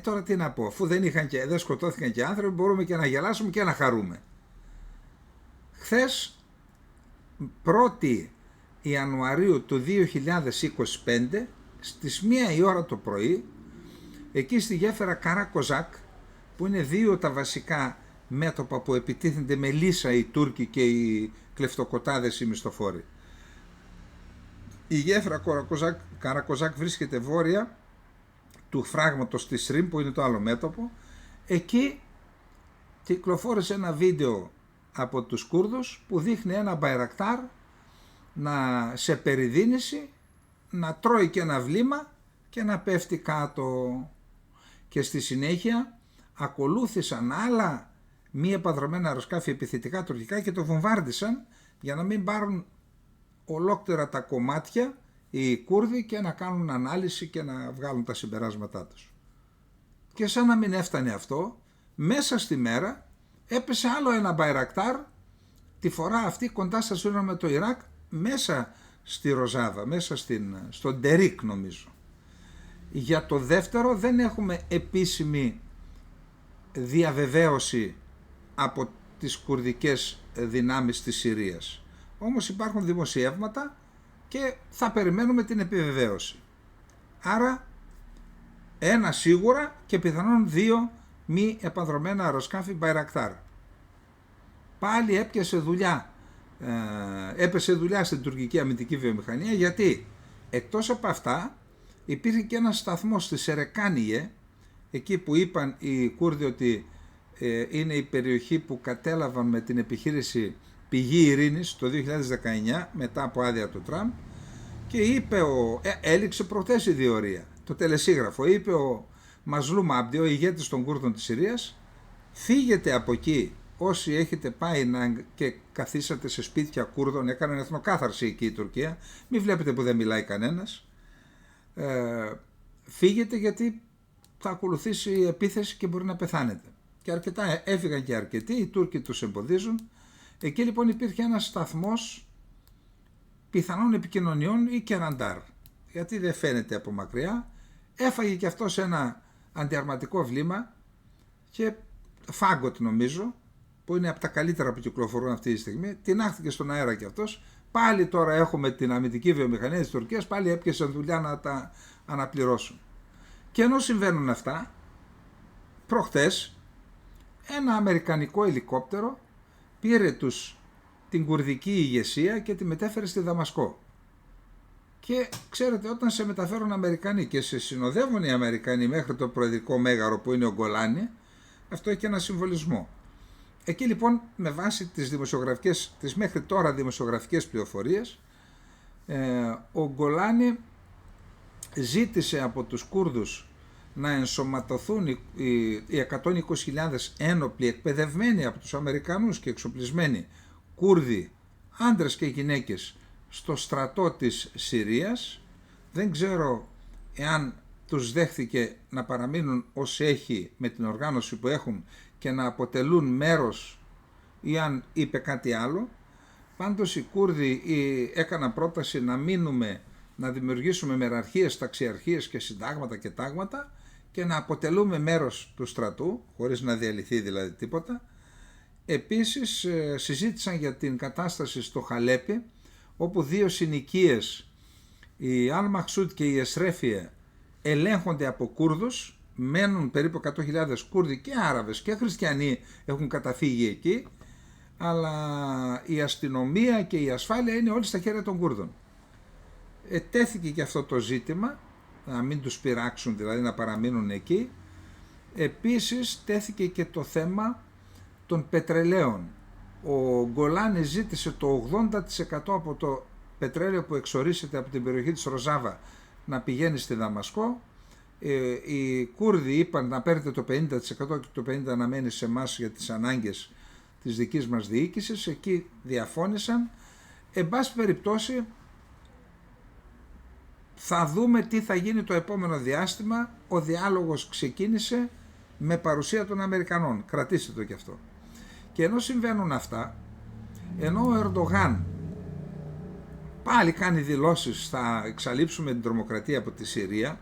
Τώρα τι να πω, αφού δεν σκοτώθηκαν και άνθρωποι, μπορούμε και να γελάσουμε και να χαρούμε. Χθες, 1η Ιανουαρίου του 2025, στις 1 η ώρα το πρωί, εκεί στη γέφυρα Καρακοζάκ, που είναι δύο τα βασικά μέτωπα που επιτίθενται με λύσα οι Τούρκοι και οι κλεφτοκοτάδες οι μισθοφόροι. Η γέφυρα Καρακοζάκ βρίσκεται βόρεια του φράγματος της Ρήμ, που είναι το άλλο μέτωπο. Εκεί κυκλοφόρησε ένα βίντεο από τους Κούρδους που δείχνει ένα μπαϊρακτάρ σε περιδίνηση, να τρώει και ένα βλήμα και να πέφτει κάτω. Και στη συνέχεια ακολούθησαν άλλα μη επανδρομένα αεροσκάφη επιθετικά τουρκικά και το βομβάρδισαν για να μην πάρουν ολόκληρα τα κομμάτια οι Κούρδοι και να κάνουν ανάλυση και να βγάλουν τα συμπεράσματά τους. Και σαν να μην έφτανε αυτό, μέσα στη μέρα έπεσε άλλο ένα μπαϊρακτάρ, τη φορά αυτή κοντά στα σύνορα με το Ιράκ, μέσα στη Ροζάβα, μέσα στον Ντερίκ νομίζω. Για το δεύτερο δεν έχουμε επίσημη διαβεβαίωση από τις κουρδικές δυνάμεις της Συρίας. Όμως υπάρχουν δημοσιεύματα και θα περιμένουμε την επιβεβαίωση. Άρα ένα σίγουρα και πιθανόν δύο μη επανδρομένα αεροσκάφη Μπαϊρακτάρ. Πάλι έπεσε δουλειά στην τουρκική αμυντική βιομηχανία, γιατί εκτός από αυτά υπήρχε και ένας σταθμός στη Σερεκάνιε, εκεί που είπαν οι Κούρδοι ότι είναι η περιοχή που κατέλαβαν με την επιχείρηση Πηγή Ειρήνης το 2019 μετά από άδεια του Τραμπ, και είπε έληξε προχθές η διορία. το τελεσίγραφο. Είπε ο Μαζλούμ Άμπντι, ο ηγέτης των Κούρδων της Συρίας, φύγετε από εκεί όσοι έχετε πάει και καθίσατε σε σπίτια Κούρδων, έκανε εθνοκάθαρση εκεί η Τουρκία, μην βλέπετε που δεν μιλάει κανένας, φύγετε γιατί θα ακολουθήσει η επίθεση και μπορεί να πεθάνετε. Και έφυγαν και αρκετοί, οι Τούρκοι τους εμποδίζουν. Εκεί λοιπόν υπήρχε ένας σταθμός πιθανών επικοινωνιών ή και ραντάρ, γιατί δεν φαίνεται από μακριά. Έφαγε και αυτός ένα αντιαρματικό βλήμα και Φάγκοτ νομίζω, που είναι από τα καλύτερα που κυκλοφορούν αυτή τη στιγμή, τινάχθηκε στον αέρα και αυτός. Πάλι τώρα έχουμε την αμυντική βιομηχανία της Τουρκίας, πάλι έπιασε δουλειά να τα αναπληρώσουν. Και ενώ συμβαίνουν αυτά, προχτές ένα αμερικανικό ελικόπτερο πήρε την κουρδική ηγεσία και τη μετέφερε στη Δαμασκό. Και ξέρετε, όταν σε μεταφέρουν Αμερικανοί και σε συνοδεύουν οι Αμερικανοί μέχρι το προεδρικό μέγαρο που είναι ο Γκολάνι, αυτό έχει ένα συμβολισμό. Εκεί λοιπόν, με βάση τις μέχρι τώρα δημοσιογραφικές πληροφορίες, ο Γκολάνι ζήτησε από τους Κούρδους να ενσωματωθούν οι 120.000 ένοπλοι εκπαιδευμένοι από τους Αμερικανούς και εξοπλισμένοι Κούρδοι, άντρες και γυναίκες, στο στρατό της Συρίας. Δεν ξέρω εάν τους δέχθηκε να παραμείνουν ως έχει με την οργάνωση που έχουν και να αποτελούν μέρος ή αν είπε κάτι άλλο. Πάντως οι Κούρδοι έκαναν πρόταση να μείνουμε, να δημιουργήσουμε μεραρχίες, ταξιαρχίες και συντάγματα και τάγματα και να αποτελούμε μέρος του στρατού, χωρίς να διαλυθεί δηλαδή τίποτα. Επίσης συζήτησαν για την κατάσταση στο Χαλέπι, όπου δύο συνοικίες, η Αλ Μαχσούντ και η Εσρέφιε, ελέγχονται από Κούρδους, μένουν περίπου 100.000 Κούρδοι και Άραβες και Χριστιανοί έχουν καταφύγει εκεί, αλλά η αστυνομία και η ασφάλεια είναι όλοι στα χέρια των Κούρδων. Τέθηκε και αυτό το ζήτημα, να μην τους πειράξουν, δηλαδή να παραμείνουν εκεί. Επίσης τέθηκε και το θέμα των πετρελαίων. Ο Γκολάνι ζήτησε το 80% από το πετρέλαιο που εξορίσεται από την περιοχή της Ροζάβα να πηγαίνει στη Δαμασκό. Οι Κούρδοι είπαν να παίρνετε το 50% και το 50% να μένει σε εμάς για τις ανάγκες της δικής μας διοίκησης. Εκεί διαφώνησαν. Εν πάση περιπτώσει θα δούμε τι θα γίνει το επόμενο διάστημα. Ο διάλογος ξεκίνησε με παρουσία των Αμερικανών. Κρατήστε το κι αυτό. Και ενώ συμβαίνουν αυτά, ενώ ο Ερντογάν πάλι κάνει δηλώσεις θα εξαλείψουμε την τρομοκρατία από τη Συρία,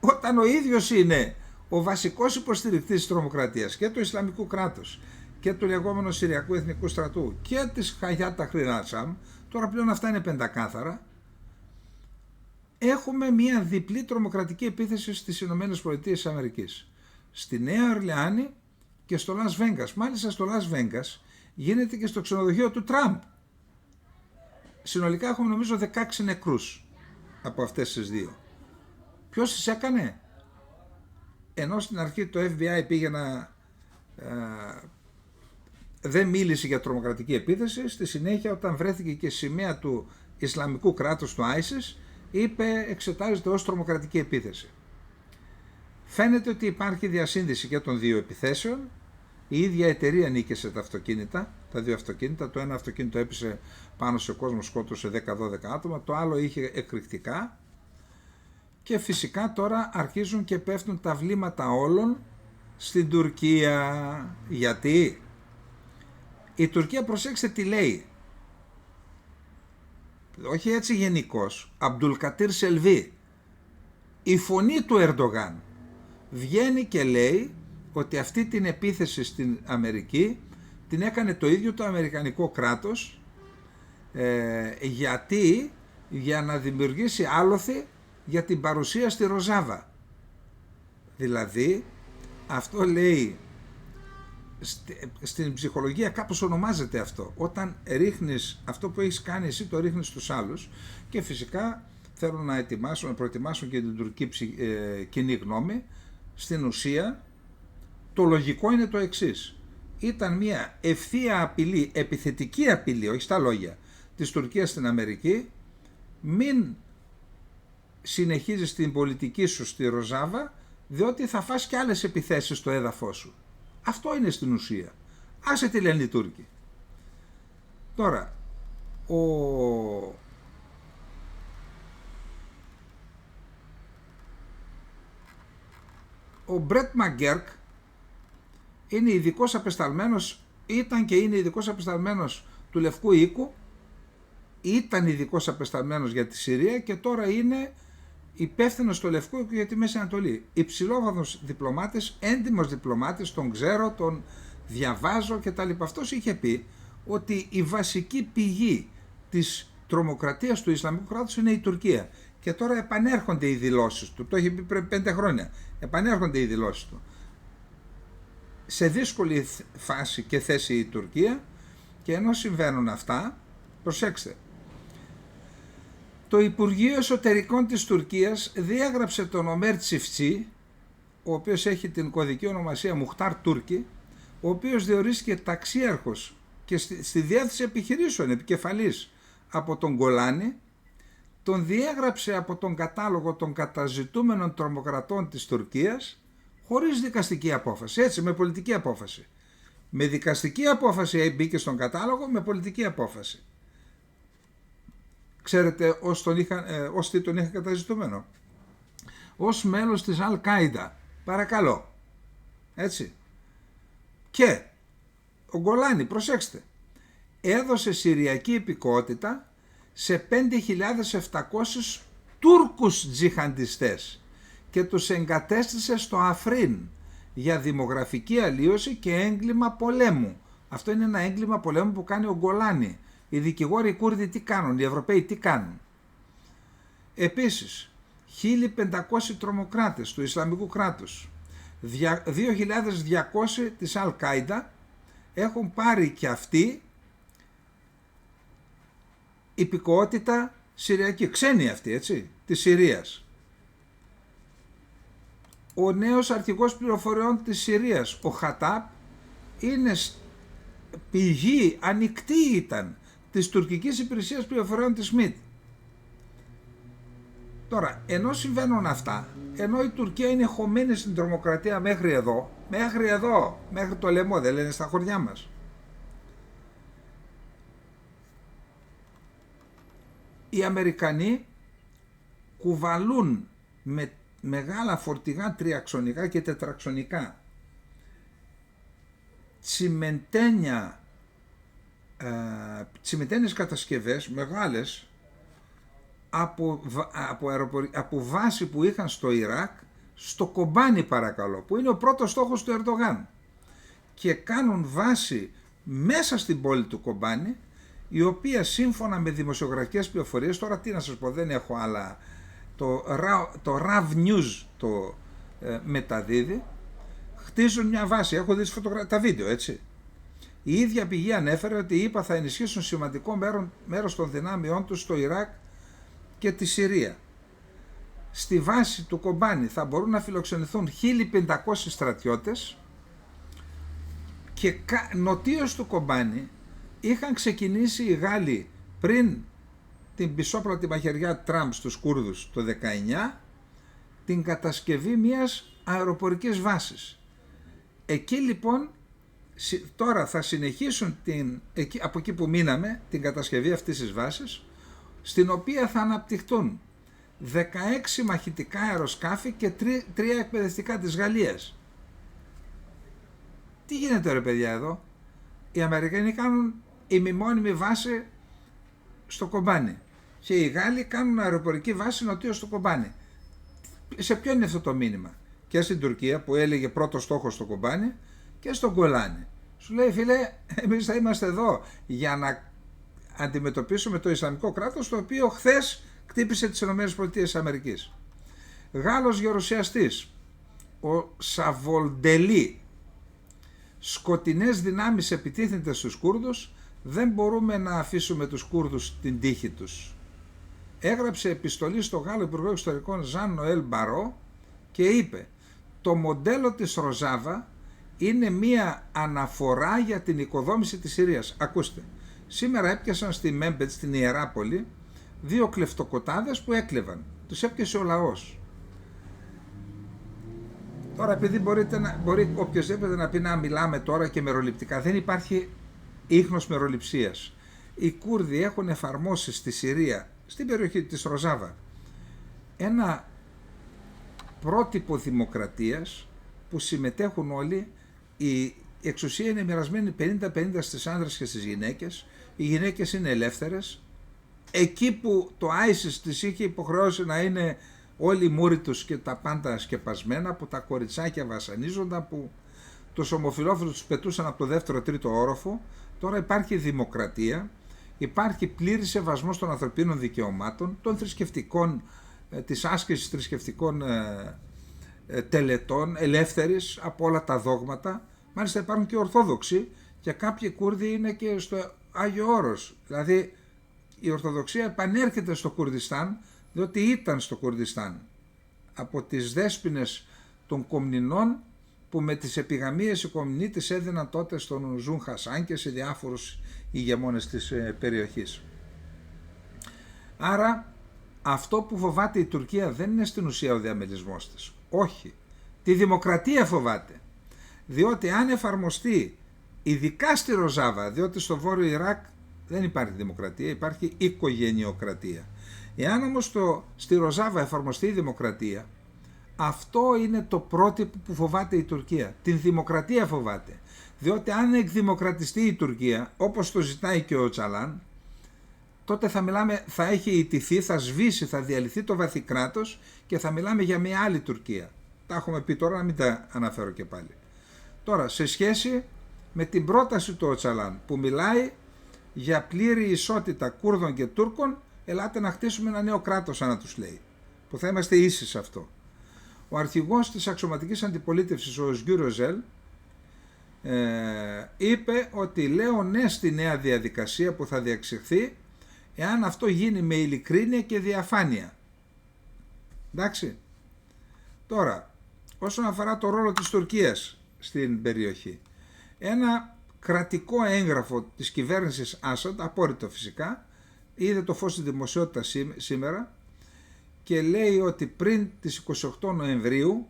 όταν ο ίδιος είναι ο βασικός υποστηρικτής της τρομοκρατίας και του Ισλαμικού κράτους και του λεγόμενου Συριακού Εθνικού Στρατού και της Χαγιάτ Ταχρήρ Αλ-Σαμ, τώρα πλέον αυτά είναι πεντακάθαρα, έχουμε μια διπλή τρομοκρατική επίθεση στις Ηνωμένες Πολιτείες Αμερικής. Στη Νέα Ορλεάνη και στο Λας Βέγκας. Μάλιστα στο Λας Βέγκας γίνεται και στο ξενοδοχείο του Τραμπ. Συνολικά έχουμε νομίζω 16 νεκρούς από αυτές τις δύο. Ποιος τις έκανε? Ενώ στην αρχή το FBI πήγε δεν μίλησε για τρομοκρατική επίθεση, στη συνέχεια όταν βρέθηκε και σημαία του Ισλαμικού κράτους του ISIS, είπε εξετάζεται ως τρομοκρατική επίθεση. Φαίνεται ότι υπάρχει διασύνδεση και των δύο επιθέσεων. Η ίδια εταιρεία νίκησε τα δύο αυτοκίνητα. Το ένα αυτοκίνητο έπεσε πάνω σε κόσμο, σκότωσε 10-12 άτομα. Το άλλο είχε εκρηκτικά. Και φυσικά τώρα αρχίζουν και πέφτουν τα βλήματα όλων στην Τουρκία. Γιατί? Η Τουρκία, προσέξτε τι λέει. Όχι έτσι γενικώς. Αμπτουλκατήρ Σελβί, η φωνή του Ερντογάν, βγαίνει και λέει ότι αυτή την επίθεση στην Αμερική την έκανε το ίδιο το αμερικανικό κράτος, γιατί για να δημιουργήσει άλοθη για την παρουσία στη Ροζάβα. Δηλαδή αυτό λέει στην ψυχολογία, κάπως ονομάζεται αυτό, όταν ρίχνεις αυτό που έχεις κάνει εσύ, το ρίχνεις στους άλλους. Και φυσικά θέλουν να προετοιμάσουν και την τουρκική κοινή γνώμη. Στην ουσία το λογικό είναι το εξής: ήταν μια ευθεία απειλή, επιθετική απειλή, όχι στα λόγια, της Τουρκίας στην Αμερική. Μην συνεχίζεις την πολιτική σου στη Ροζάβα, διότι θα φας και άλλες επιθέσεις στο έδαφος σου. Αυτό είναι στην ουσία. Άσε τι λένε οι Τούρκοι. Τώρα, ο Μπρετ Μαγκέρκ είναι ειδικός απεσταλμένος, ήταν και είναι ειδικός απεσταλμένος του Λευκού Οίκου, ήταν ειδικός απεσταλμένος για τη Συρία και τώρα είναι υπεύθυνος στο Λευκό Οίκο για τη Μέση Ανατολή. Υψηλόβαθμος διπλωμάτης, έντιμος διπλωμάτης, τον ξέρω, τον διαβάζω κτλ. Αυτός είχε πει ότι η βασική πηγή της τρομοκρατίας του Ισλαμικού κράτους είναι η Τουρκία. Και τώρα επανέρχονται οι δηλώσεις του. Το έχει πει πριν 5 χρόνια. Επανέρχονται οι δηλώσεις του. Σε δύσκολη φάση και θέση η Τουρκία, και ενώ συμβαίνουν αυτά, προσέξτε, το Υπουργείο Εσωτερικών της Τουρκίας διέγραψε τον Ομέρ Τσιφτσί, ο οποίος έχει την κωδική ονομασία Μουχτάρ Τούρκη, ο οποίος διορίστηκε ταξίαρχος και στη διεύθυνση επιχειρήσεων επικεφαλής από τον Γκολάνη, τον διέγραψε από τον κατάλογο των καταζητούμενων τρομοκρατών της Τουρκίας χωρίς δικαστική απόφαση, έτσι, με πολιτική απόφαση. Με δικαστική απόφαση μπήκε στον κατάλογο, με πολιτική απόφαση. Ξέρετε ως τι τον είχαν καταζητούμενο? Ως μέλος της Αλ Κάιντα. Παρακαλώ. Έτσι. Και ο Γκολάνη, προσέξτε, έδωσε συριακή υπηκότητα σε 5.700 Τούρκους τζιχαντιστές και τους εγκατέστησε στο Αφρίν για δημογραφική αλλίωση και έγκλημα πολέμου. Αυτό είναι ένα έγκλημα πολέμου που κάνει ο Γκολάνη. Οι δικηγόροι οι Κούρδοι τι κάνουν, οι Ευρωπαίοι τι κάνουν? Επίσης, 1.500 τρομοκράτες του Ισλαμικού κράτους, 2.200 της Αλ Κάιντα έχουν πάρει και αυτοί υπηκότητα συριακή, ξένοι αυτοί, έτσι, της Συρίας. Ο νέος αρχηγός πληροφοριών της Συρίας, ο Χατάπ, είναι πηγή, ανοιχτή ήταν, της τουρκικής υπηρεσίας πληροφοριών της ΜΙΤ. Τώρα, ενώ συμβαίνουν αυτά, ενώ η Τουρκία είναι χωμένη στην τρομοκρατία μέχρι εδώ, μέχρι το λαιμό, δεν λένε στα χωριά μας, οι Αμερικανοί κουβαλούν με μεγάλα φορτηγά τριαξονικά και τετραξονικά τσιμεντένιες κατασκευές μεγάλες από βάση που είχαν στο Ιράκ, στο Κομπάνι παρακαλώ, που είναι ο πρώτος στόχος του Ερντογάν, και κάνουν βάση μέσα στην πόλη του Κομπάνι, η οποία σύμφωνα με δημοσιογραφικές πληροφορίες, τώρα τι να σας πω, δεν έχω άλλα, το RAV News το μεταδίδει, χτίζουν μια βάση, έχω δει τα βίντεο, έτσι. Η ίδια πηγή ανέφερε ότι οι ΗΠΑ θα ενισχύσουν σημαντικό μέρος των δυνάμειών τους στο Ιράκ και τη Συρία. Στη βάση του Κομπάνι θα μπορούν να φιλοξενηθούν 1.500 στρατιώτες, και νοτίως του Κομπάνι είχαν ξεκινήσει οι Γάλλοι πριν την πισόπλατη μαχαιριά Τραμπ στους Κούρδους το 19 την κατασκευή μιας αεροπορικής βάσης. Εκεί λοιπόν τώρα θα συνεχίσουν από εκεί που μείναμε την κατασκευή αυτής της βάσης, στην οποία θα αναπτυχθούν 16 μαχητικά αεροσκάφη και 3 εκπαιδευτικά της Γαλλίας. Τι γίνεται ρε παιδιά εδώ? Οι Αμερικανοί κάνουν ημιμόνιμη βάση στο Κομπάνι και οι Γάλλοι κάνουν αεροπορική βάση νοτίως στο Κομπάνι. Σε ποιο είναι αυτό το μήνυμα? Και στην Τουρκία που έλεγε πρώτο στόχο στο Κομπάνι, και στον Γκολάνι. Σου λέει φίλε, εμείς θα είμαστε εδώ για να αντιμετωπίσουμε το Ισλαμικό κράτος, το οποίο χθες χτύπησε τις ΗΠΑ. Γάλλος γερουσιαστής, ο Σαβολντελή: σκοτεινές δυνάμεις επιτίθενται στους Κούρδους, δεν μπορούμε να αφήσουμε τους Κούρδους την τύχη τους. Έγραψε επιστολή στο Γάλλο Υπουργό Εξωτερικών Ζαν Νοέλ Μπαρό και είπε: το μοντέλο της Ροζάβα είναι μία αναφορά για την οικοδόμηση της Συρίας. Ακούστε, σήμερα έπιασαν στη Μέμπετ, στην Ιεράπολη, 2 κλεφτοκοτάδες που έκλεβαν. τους έπιασε ο λαός. Τώρα επειδή μπορεί οποιοσδήποτε να πει να μιλάμε τώρα και μεροληπτικά, δεν υπάρχει ίχνος μεροληψίας. Οι Κούρδοι έχουν εφαρμόσει στη Συρία, στην περιοχή της Ροζάβα, ένα πρότυπο δημοκρατίας που συμμετέχουν όλοι. Η εξουσία είναι μοιρασμένη 50-50 στις άνδρες και στις γυναίκες. Οι γυναίκες είναι ελεύθερες. Εκεί που το ISIS τις είχε υποχρεώσει να είναι όλοι οι μούροι τους και τα πάντα σκεπασμένα, που τα κοριτσάκια βασανίζονταν, που τους ομοφυλόφιλους τους πετούσαν από το δεύτερο-τρίτο όροφο, τώρα υπάρχει δημοκρατία, υπάρχει πλήρης σεβασμός των ανθρωπίνων δικαιωμάτων, των θρησκευτικών, της άσκησης θρησκευτικών τελετών, ελεύθερης από όλα τα δόγματα. Μάλιστα υπάρχουν και Ορθόδοξοι και κάποιοι Κούρδοι είναι και στο Άγιο Όρος. Δηλαδή η Ορθοδοξία επανέρχεται στο Κουρδιστάν, διότι ήταν στο Κουρδιστάν από τις δέσποινες των Κομνηνών, που με τις επιγαμίες οι Κομνηνοί τις έδιναν τότε στον Ζουν Χασάν και σε διάφορους ηγεμόνες της περιοχής. Άρα αυτό που φοβάται η Τουρκία δεν είναι στην ουσία ο διαμελισμός της. Όχι. Τη δημοκρατία φοβάται. Διότι αν εφαρμοστεί ειδικά στη Ροζάβα, διότι στο βόρειο Ιράκ δεν υπάρχει δημοκρατία, υπάρχει οικογενειοκρατία. Εάν όμως στη Ροζάβα εφαρμοστεί η δημοκρατία, αυτό είναι το πρότυπο που φοβάται η Τουρκία. Την δημοκρατία φοβάται. Διότι αν εκδημοκρατιστεί η Τουρκία, όπως το ζητάει και ο Τσαλάν, τότε θα έχει ιτηθεί, θα σβήσει, θα διαλυθεί το βαθύ κράτος και θα μιλάμε για μια άλλη Τουρκία. Τα έχουμε πει τώρα, να μην τα αναφέρω και πάλι. Τώρα, σε σχέση με την πρόταση του Οτσαλάν που μιλάει για πλήρη ισότητα Κούρδων και Τούρκων, ελάτε να χτίσουμε ένα νέο κράτος, σαν να τους λέει, που θα είμαστε ίσοι σε αυτό. Ο αρχηγός της αξιωματικής αντιπολίτευσης, ο Özgür Özel, είπε ότι λέω ναι στη νέα διαδικασία που θα διεξαχθεί, εάν αυτό γίνει με ειλικρίνεια και διαφάνεια. Εντάξει. Τώρα, όσον αφορά το ρόλο της Τουρκίας στην περιοχή, ένα κρατικό έγγραφο της κυβέρνησης Άσαντ, απόρριτο φυσικά, είδε το φως της δημοσιότητας σήμερα και λέει ότι πριν τις 28 Νοεμβρίου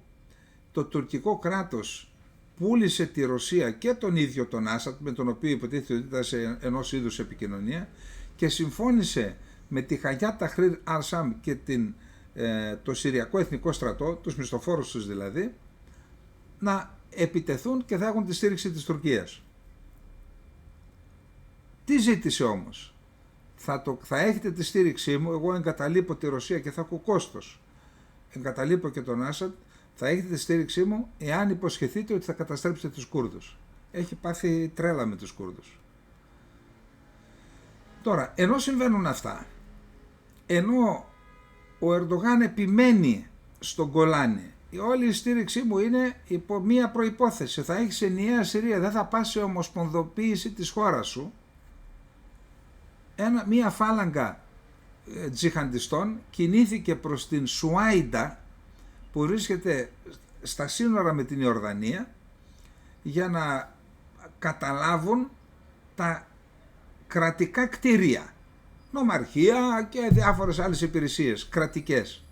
το τουρκικό κράτος πούλησε τη Ρωσία και τον ίδιο τον Άσαντ, με τον οποίο υποτίθεται ότι ήταν σε ενός είδους επικοινωνία, και συμφώνησε με τη Χαγιά Ταχρήρ Αλ-Σαμ και το Συριακό Εθνικό Στρατό, τους μισθοφόρους τους δηλαδή, να επιτεθούν και θα έχουν τη στήριξη της Τουρκίας. Τι ζήτησε όμως? Θα έχετε τη στήριξή μου, εγώ εγκαταλείπω τη Ρωσία και θα έχω κόστος. Εγκαταλείπω και τον Άσαντ, θα έχετε τη στήριξή μου εάν υποσχεθείτε ότι θα καταστρέψετε τους Κούρδους. Έχει πάθει τρέλα με τους Κούρδους. Τώρα, ενώ συμβαίνουν αυτά, ενώ ο Ερντογάν επιμένει στον Γκολάνι, όλη η στήριξή μου είναι υπό μία προϋπόθεση: θα έχεις ενιαία Συρία, δεν θα πας σε ομοσπονδοποίηση της χώρας σου. Μία φάλαγγα τζιχαντιστών κινήθηκε προς την Σουάιντα, που βρίσκεται στα σύνορα με την Ιορδανία, για να καταλάβουν τα κρατικά κτίρια, νομαρχία και διάφορες άλλες υπηρεσίες κρατικές.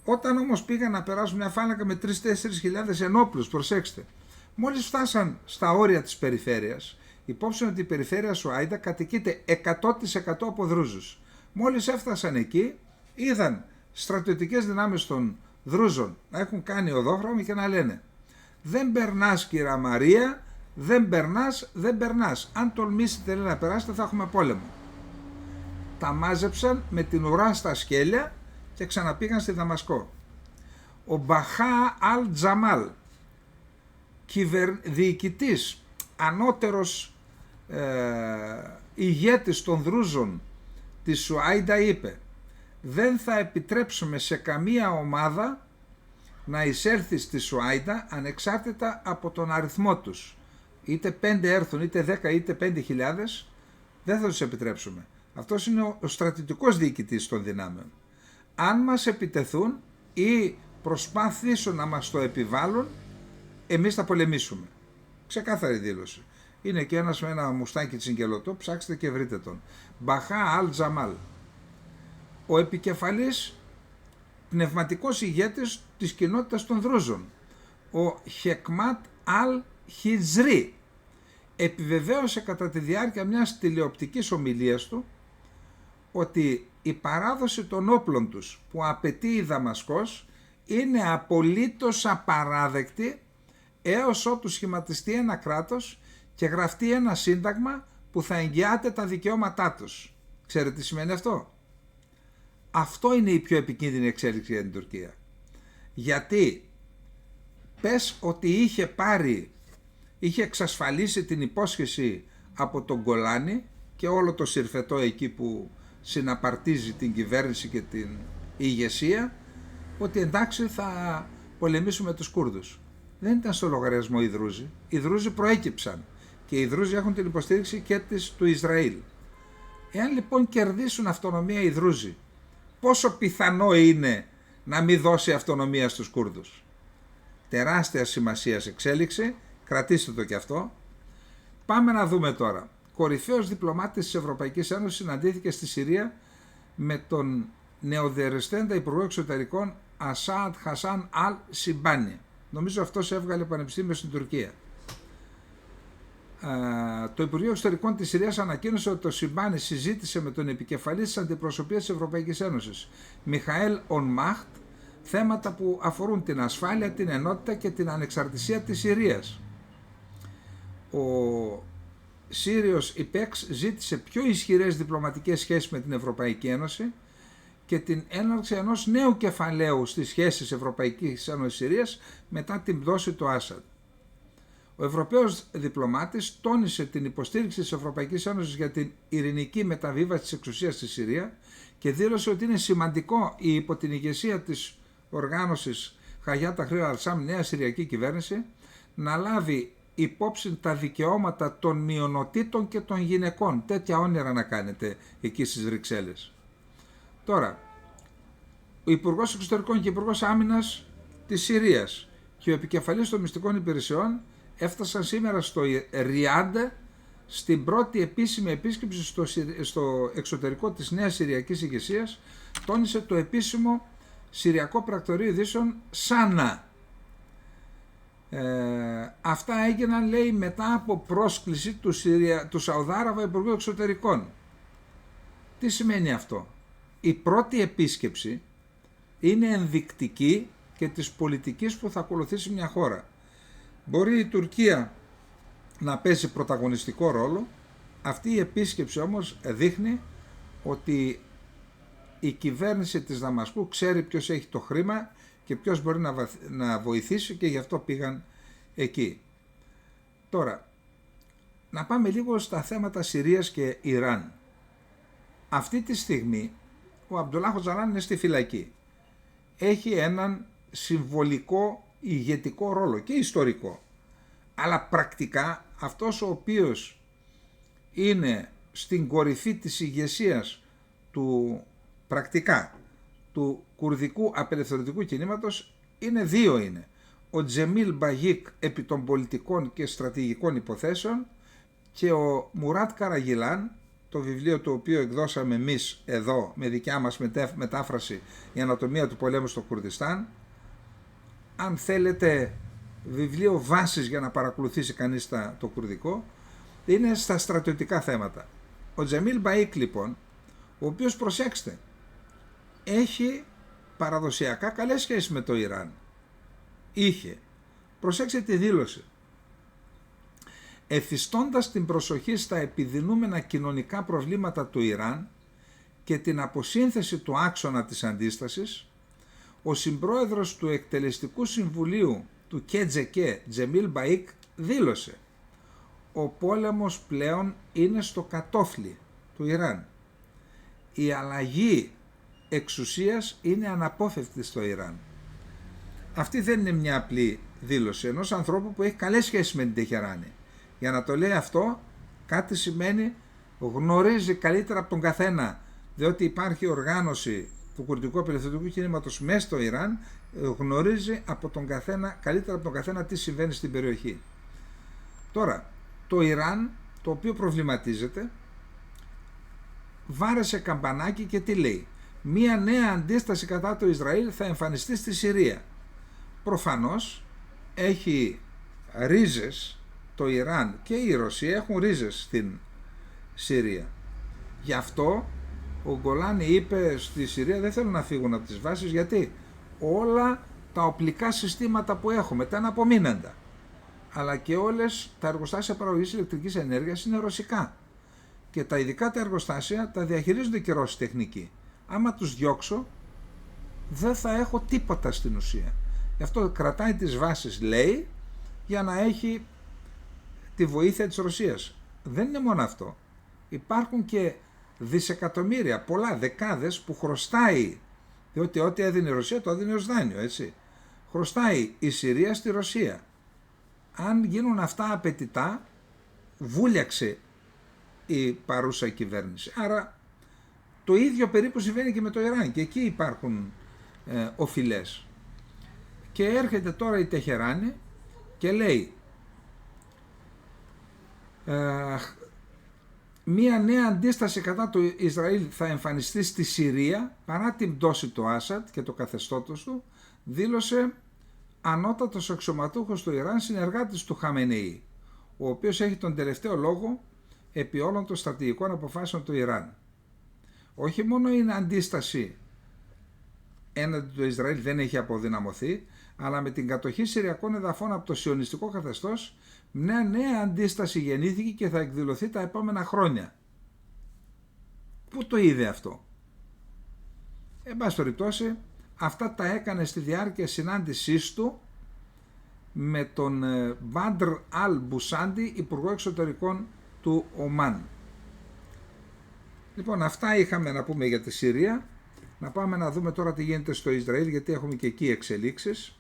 Όταν όμως πήγαν να περάσουν μια φάλαγγα με 3-4 χιλιάδες ενόπλους, προσέξτε, μόλις φτάσαν στα όρια της περιφέρειας, υπόψη ότι η περιφέρεια Σουάιντα κατοικείται 100% από Δρούζους. Μόλις έφτασαν εκεί, είδαν στρατιωτικές δυνάμεις των Δρούζων να έχουν κάνει οδόφραμοι και να λένε: δεν περνάς, κυρα Μαρία, δεν περνάς. Αν τολμήσετε να περάσετε θα έχουμε πόλεμο. Τα μάζεψαν με την ουρά στα σκέλια και ξαναπήγαν στη Δαμασκό. Ο Μπαχά Αλ Τζαμάλ, διοικητής, ανώτερος ηγέτης των Δρούζων της Σουάιντα, είπε: δεν θα επιτρέψουμε σε καμία ομάδα να εισέλθει στη Σουάιντα ανεξάρτητα από τον αριθμό τους. Είτε 5 έρθουν, είτε 10, είτε 5.000, δεν θα τους επιτρέψουμε. Αυτός είναι ο στρατιωτικός διοικητής των δυνάμεων. Αν μας επιτεθούν ή προσπαθήσουν να μας το επιβάλλουν, εμείς θα πολεμήσουμε. Ξεκάθαρη δήλωση. Είναι και ένας με ένα μουστάκι τσιγκελωτό, ψάξτε και βρείτε τον. Μπαχά Αλ Τζαμάλ. Ο επικεφαλής πνευματικός ηγέτης της κοινότητας των Δρούζων, ο Χεκμάτ Αλ Χιτζρί, επιβεβαίωσε κατά τη διάρκεια μιας τηλεοπτικής ομιλίας του ότι η παράδοση των όπλων τους που απαιτεί η Δαμασκός είναι απολύτως απαράδεκτη έως ότου σχηματιστεί ένα κράτος και γραφτεί ένα σύνταγμα που θα εγγυάται τα δικαιώματά τους. Ξέρετε τι σημαίνει αυτό? Αυτό είναι η πιο επικίνδυνη εξέλιξη για την Τουρκία. Γιατί πες ότι είχε εξασφαλίσει την υπόσχεση από τον Γκολάνι και όλο το συρφετό εκεί που συναπαρτίζει την κυβέρνηση και την ηγεσία, ότι εντάξει θα πολεμήσουμε τους Κούρδους. Δεν ήταν στο λογαριασμό οι Δρούζοι. Οι Δρούζοι προέκυψαν και οι Δρούζοι έχουν την υποστήριξη και του Ισραήλ. Εάν λοιπόν κερδίσουν αυτονομία οι Δρούζοι, πόσο πιθανό είναι να μην δώσει αυτονομία στους Κούρδους? Τεράστια σημασίας εξέλιξη, κρατήστε το και αυτό. Πάμε να δούμε τώρα. Κορυφαίος διπλωμάτης της Ευρωπαϊκής Ένωσης συναντήθηκε στη Συρία με τον νεοδιοριστέντα Υπουργό Εξωτερικών Ασάντ Χασάν Αλ Σιμπάνι. Νομίζω αυτός έβγαλε πανεπιστήμιο στην Τουρκία. Το Υπουργείο Εξωτερικών της Συρίας ανακοίνωσε ότι το Σιμπάνι συζήτησε με τον επικεφαλής της Αντιπροσωπείας της Ευρωπαϊκής Ένωσης, Μιχαέλ Ονμάχτ, θέματα που αφορούν την ασφάλεια, την ενότητα και την ανεξαρτησία της Συρίας. Ο Σύριος ΙΠΕΞ ζήτησε πιο ισχυρές διπλωματικές σχέσεις με την Ευρωπαϊκή Ένωση και την έναρξη ενός νέου κεφαλαίου στις σχέσεις Ευρωπαϊκής Ένωσης Συρίας μετά την πτώση του Άσαντ. Ο Ευρωπαίος διπλωμάτης τόνισε την υποστήριξη της Ευρωπαϊκής Ένωσης για την ειρηνική μεταβίβαση της εξουσίας στη Συρία και δήλωσε ότι είναι σημαντικό η υπό την ηγεσία της οργάνωσης Χαγιά Ταχρήρ Αλ-Σάμ νέα Συριακή κυβέρνηση να λάβει υπόψη τα δικαιώματα των μειονοτήτων και των γυναικών. Τέτοια όνειρα να κάνετε εκεί στις Βρυξέλλες. Τώρα, ο Υπουργός Εξωτερικών και Υπουργός Άμυνας της Συρίας και ο επικεφαλής των μυστικών υπηρεσιών έφτασαν σήμερα στο Ριάντ στην πρώτη επίσημη επίσκεψη στο εξωτερικό της νέας Συριακής ηγεσίας. Τόνισε το επίσημο Συριακό Πρακτορείο Ειδήσεων ΣΑΝΑ. Αυτά έγιναν, λέει, μετά από πρόσκληση του Σαουδάραβα Υπουργού Εξωτερικών. Τι σημαίνει αυτό? Η πρώτη επίσκεψη είναι ενδεικτική και της πολιτικής που θα ακολουθήσει μια χώρα. Μπορεί η Τουρκία να παίζει πρωταγωνιστικό ρόλο, αυτή η επίσκεψη όμως δείχνει ότι η κυβέρνηση της Δαμασκού ξέρει ποιος έχει το χρήμα και ποιος μπορεί να βοηθήσει και γι' αυτό πήγαν εκεί. Τώρα, να πάμε λίγο στα θέματα Συρίας και Ιράν. Αυτή τη στιγμή ο Αμπτουλάχ Οτζαλάν είναι στη φυλακή. Έχει έναν συμβολικό ηγετικό ρόλο και ιστορικό. Αλλά πρακτικά αυτός ο οποίος είναι στην κορυφή της ηγεσίας του κουρδικού απελευθερωτικού κινήματος είναι. Ο Τζεμίλ Μπαγίκ επί των πολιτικών και στρατηγικών υποθέσεων και ο Μουράτ Καραγιλάν, το βιβλίο το οποίο εκδώσαμε εμείς εδώ με δικιά μας μετάφραση, η Ανατομία του πολέμου στο Κουρδιστάν. Αν θέλετε βιβλίο βάσης για να παρακολουθήσει κανείς το κουρδικό, είναι στα στρατιωτικά θέματα. Ο Τζεμίλ Μπαίκ λοιπόν, ο οποίος, προσέξτε, έχει παραδοσιακά καλές σχέσεις με το Ιράν. Προσέξτε τη δήλωση. Εφιστώντας την προσοχή στα επιδεινούμενα κοινωνικά προβλήματα του Ιράν και την αποσύνθεση του άξονα της αντίστασης, ο συμπρόεδρος του Εκτελεστικού Συμβουλίου του ΚΕΤΖΕΚΕ, Τζεμίλ Μπαίκ, δήλωσε: ο πόλεμος πλέον είναι στο κατόφλι του Ιράν. Η αλλαγή εξουσίας είναι αναπόφευκτη στο Ιράν. Αυτή δεν είναι μια απλή δήλωση ενός ανθρώπου που έχει καλές σχέσεις με την Τεχεράνη. Για να το λέει αυτό, κάτι σημαίνει, γνωρίζει καλύτερα από τον καθένα, διότι υπάρχει οργάνωση του κουρδικού απελευθερωτικού κινήματος μέσα στο Ιράν, γνωρίζει καλύτερα από τον καθένα τι συμβαίνει στην περιοχή. Τώρα, το Ιράν, το οποίο προβληματίζεται, βάρεσε καμπανάκι και τι λέει? μία νέα αντίσταση κατά το Ισραήλ θα εμφανιστεί στη Συρία. Προφανώς έχει ρίζες, το Ιράν και η Ρωσία έχουν ρίζες στην Συρία. Γι' αυτό ο Γκολάνι είπε στη Συρία δεν θέλουν να φύγουν από τις βάσεις, γιατί όλα τα οπλικά συστήματα που έχουμε, τα αναπομείναντα, αλλά και όλες τα εργοστάσια παραγωγής ηλεκτρικής ενέργειας είναι ρωσικά. Και τα ειδικά τα εργοστάσια τα διαχειρίζονται και Ρώσοι τεχνικοί. Άμα τους διώξω, δεν θα έχω τίποτα στην ουσία. Γι' αυτό κρατάει τις βάσεις, λέει, για να έχει τη βοήθεια της Ρωσίας. Δεν είναι μόνο αυτό. Υπάρχουν και δισεκατομμύρια, πολλά, δεκάδες που χρωστάει, διότι ό,τι έδινε η Ρωσία το έδινε ως δάνειο, έτσι. Χρωστάει η Συρία στη Ρωσία. Αν γίνουν αυτά απαιτητά, βούλιαξε η παρούσα κυβέρνηση. Άρα το ίδιο περίπου συμβαίνει και με το Ιράν και εκεί υπάρχουν οφειλές. Και έρχεται τώρα η Τεχεράνη και λέει μία νέα αντίσταση κατά το Ισραήλ θα εμφανιστεί στη Συρία παρά την πτώση του Άσαντ και το καθεστώτος του, δήλωσε ανώτατος αξιωματούχος του Ιράν, συνεργάτης του Χαμενεή, ο οποίος έχει τον τελευταίο λόγο επί όλων των στρατηγικών αποφάσεων του Ιράν. Όχι μόνο είναι αντίσταση έναντι του Ισραήλ δεν έχει αποδυναμωθεί, αλλά με την κατοχή συριακών εδαφών από το σιωνιστικό καθεστώς, μια νέα αντίσταση γεννήθηκε και θα εκδηλωθεί τα επόμενα χρόνια. Πού το είδε αυτό? Εν πάση περιπτώσει, αυτά τα έκανε στη διάρκεια συνάντησής του με τον Μπάντρ Αλ Μπουσάντι, Υπουργό Εξωτερικών του Ομάν. Λοιπόν, αυτά είχαμε να πούμε για τη Συρία. Να πάμε να δούμε τώρα τι γίνεται στο Ισραήλ, γιατί έχουμε και εκεί εξελίξεις.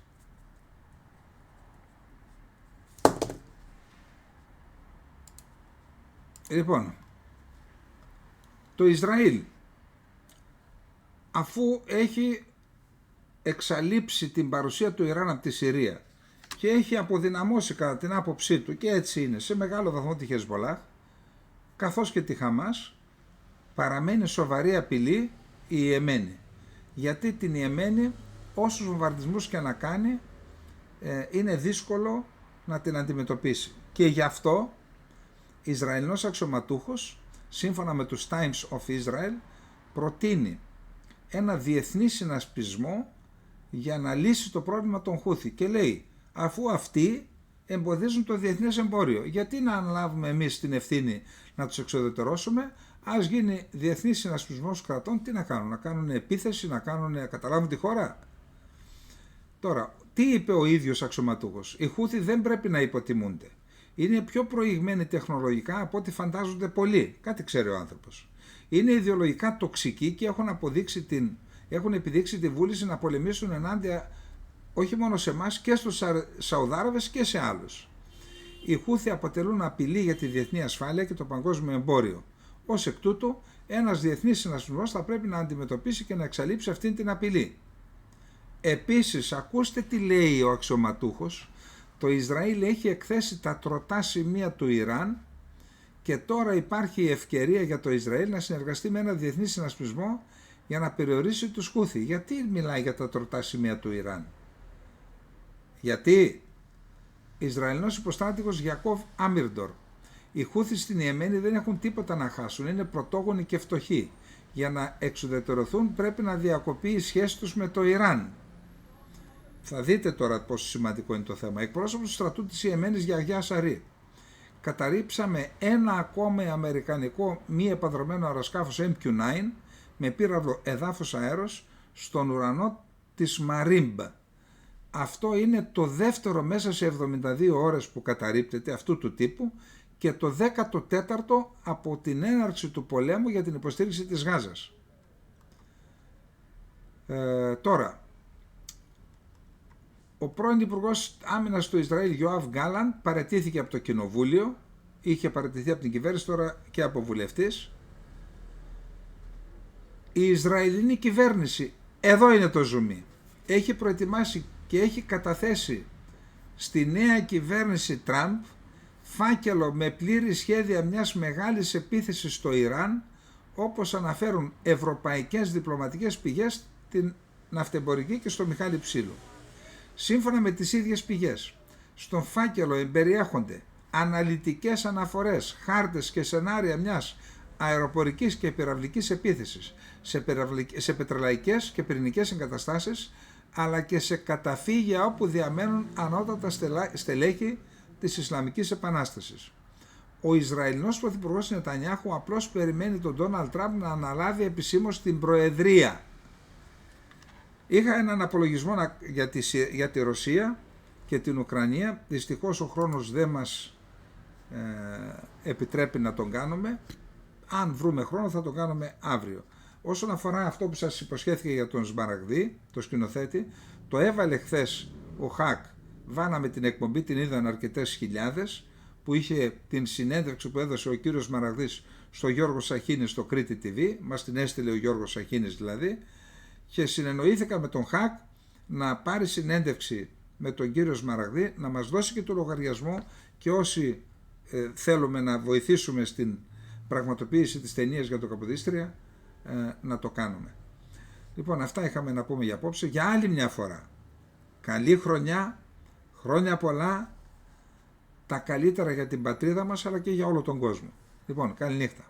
Λοιπόν, το Ισραήλ, αφού έχει εξαλείψει την παρουσία του Ιράν από τη Συρία και έχει αποδυναμώσει κατά την άποψή του, και έτσι είναι, σε μεγάλο βαθμό τη Χεσμολάχ, καθώς και τη Χαμάς, παραμένει σοβαρή απειλή η Ιεμένη. Γιατί την Ιεμένη, όσους βομβαρδισμούς και να κάνει, είναι δύσκολο να την αντιμετωπίσει. Και γι' αυτό Ισραηλινός αξιωματούχος, σύμφωνα με τους Times of Israel, προτείνει ένα διεθνή συνασπισμό για να λύσει το πρόβλημα των Χούθη και λέει, αφού αυτοί εμποδίζουν το διεθνές εμπόριο, γιατί να αναλάβουμε εμείς την ευθύνη να τους εξοδετερώσουμε? Ας γίνει διεθνής συνασπισμός κρατών, τι να κάνουν? Να κάνουν επίθεση, να καταλάβουν τη χώρα? Τώρα, τι είπε ο ίδιος αξιωματούχος? Οι Χούθη δεν πρέπει να υποτιμούνται. Είναι πιο προηγμένοι τεχνολογικά από ό,τι φαντάζονται πολλοί. Κάτι ξέρει ο άνθρωπος. Είναι ιδεολογικά τοξικοί και έχουν επιδείξει τη βούληση να πολεμήσουν ενάντια όχι μόνο σε εμάς και στους Σαουδάραβες και σε άλλους. Οι Χούθη αποτελούν απειλή για τη διεθνή ασφάλεια και το παγκόσμιο εμπόριο. Ως εκ τούτου, ένας διεθνής συνασπισμός θα πρέπει να αντιμετωπίσει και να εξαλείψει αυτή την απειλή. Επίσης, ακούστε τι λέει ο αξιωματούχος. Το Ισραήλ έχει εκθέσει τα τροτά σημεία του Ιράν και τώρα υπάρχει η ευκαιρία για το Ισραήλ να συνεργαστεί με ένα διεθνή συνασπισμό για να περιορίσει τους Χούθη. Γιατί μιλάει για τα τροτά σημεία του Ιράν? Γιατί Ισραηλινός υποστράτηγος Γιακώβ Άμιρντορ, οι Χούθη στην Ιεμένη δεν έχουν τίποτα να χάσουν, είναι πρωτόγονοι και φτωχοί. Για να εξουδετερωθούν πρέπει να διακοπεί η σχέση τους με το Ιράν. Θα δείτε τώρα πόσο σημαντικό είναι το θέμα. Εκπρόσωπος του στρατού της Ιεμένης Γιαγιά Σαρί. Καταρρίψαμε ένα ακόμα αμερικανικό μη επανδρωμένο αεροσκάφος MQ-9 με πύραυλο εδάφους αέρος στον ουρανό της Μαρίμπ. Αυτό είναι το δεύτερο μέσα σε 72 ώρες που καταρρίπτεται αυτού του τύπου και το 14ο από την έναρξη του πολέμου για την υποστήριξη της Γάζας. Τώρα, ο πρώην Υπουργός Άμυνας του Ισραήλ, Γιοάβ Γκάλαντ, παραιτήθηκε από το Κοινοβούλιο, είχε παραιτηθεί από την κυβέρνηση, τώρα και από βουλευτής. Η Ισραηλινή κυβέρνηση, εδώ είναι το ζουμί, έχει προετοιμάσει και έχει καταθέσει στη νέα κυβέρνηση Τραμπ φάκελο με πλήρη σχέδια μιας μεγάλης επίθεσης στο Ιράν, όπως αναφέρουν ευρωπαϊκές διπλωματικές πηγές την ναυτεμπορική και στο Μιχάλη Ψήλου. Σύμφωνα με τις ίδιες πηγές, στον φάκελο εμπεριέχονται αναλυτικές αναφορές, χάρτες και σενάρια μιας αεροπορικής και πυραυλικής επίθεσης σε πετρελαϊκές και πυρηνικές εγκαταστάσεις, αλλά και σε καταφύγια όπου διαμένουν ανώτατα στελέχη της Ισλαμικής Επανάστασης. Ο Ισραηλινός Πρωθυπουργός Νετανιάχου απλώς περιμένει τον Ντόναλντ Τραμπ να αναλάβει επισήμως την Προεδρία. Είχα έναν απολογισμό για τη Ρωσία και την Ουκρανία. Δυστυχώς ο χρόνος δεν μας επιτρέπει να τον κάνουμε. Αν βρούμε χρόνο θα τον κάνουμε αύριο. Όσον αφορά αυτό που σας υποσχέθηκε για τον Σμαραγδί, το σκηνοθέτη, το έβαλε χθες ο Χακ. Βάναμε την εκπομπή, την είδαν αρκετές χιλιάδες, που είχε την συνέντευξη που έδωσε ο κύριος Σμαραγδής στο Γιώργο Σαχίνη στο Κρήτη TV, μας την έστειλε ο Γιώργος Σαχίνης δηλαδή, και συνεννοήθηκα με τον Χακ να πάρει συνέντευξη με τον κύριο Σμαραγδί, να μας δώσει και το λογαριασμό, και όσοι θέλουμε να βοηθήσουμε στην πραγματοποίηση της ταινίας για το Καποδίστρια, να το κάνουμε. Λοιπόν, αυτά είχαμε να πούμε για απόψε. Για άλλη μια φορά, καλή χρονιά, χρόνια πολλά, τα καλύτερα για την πατρίδα μας αλλά και για όλο τον κόσμο. Λοιπόν, καλή νύχτα.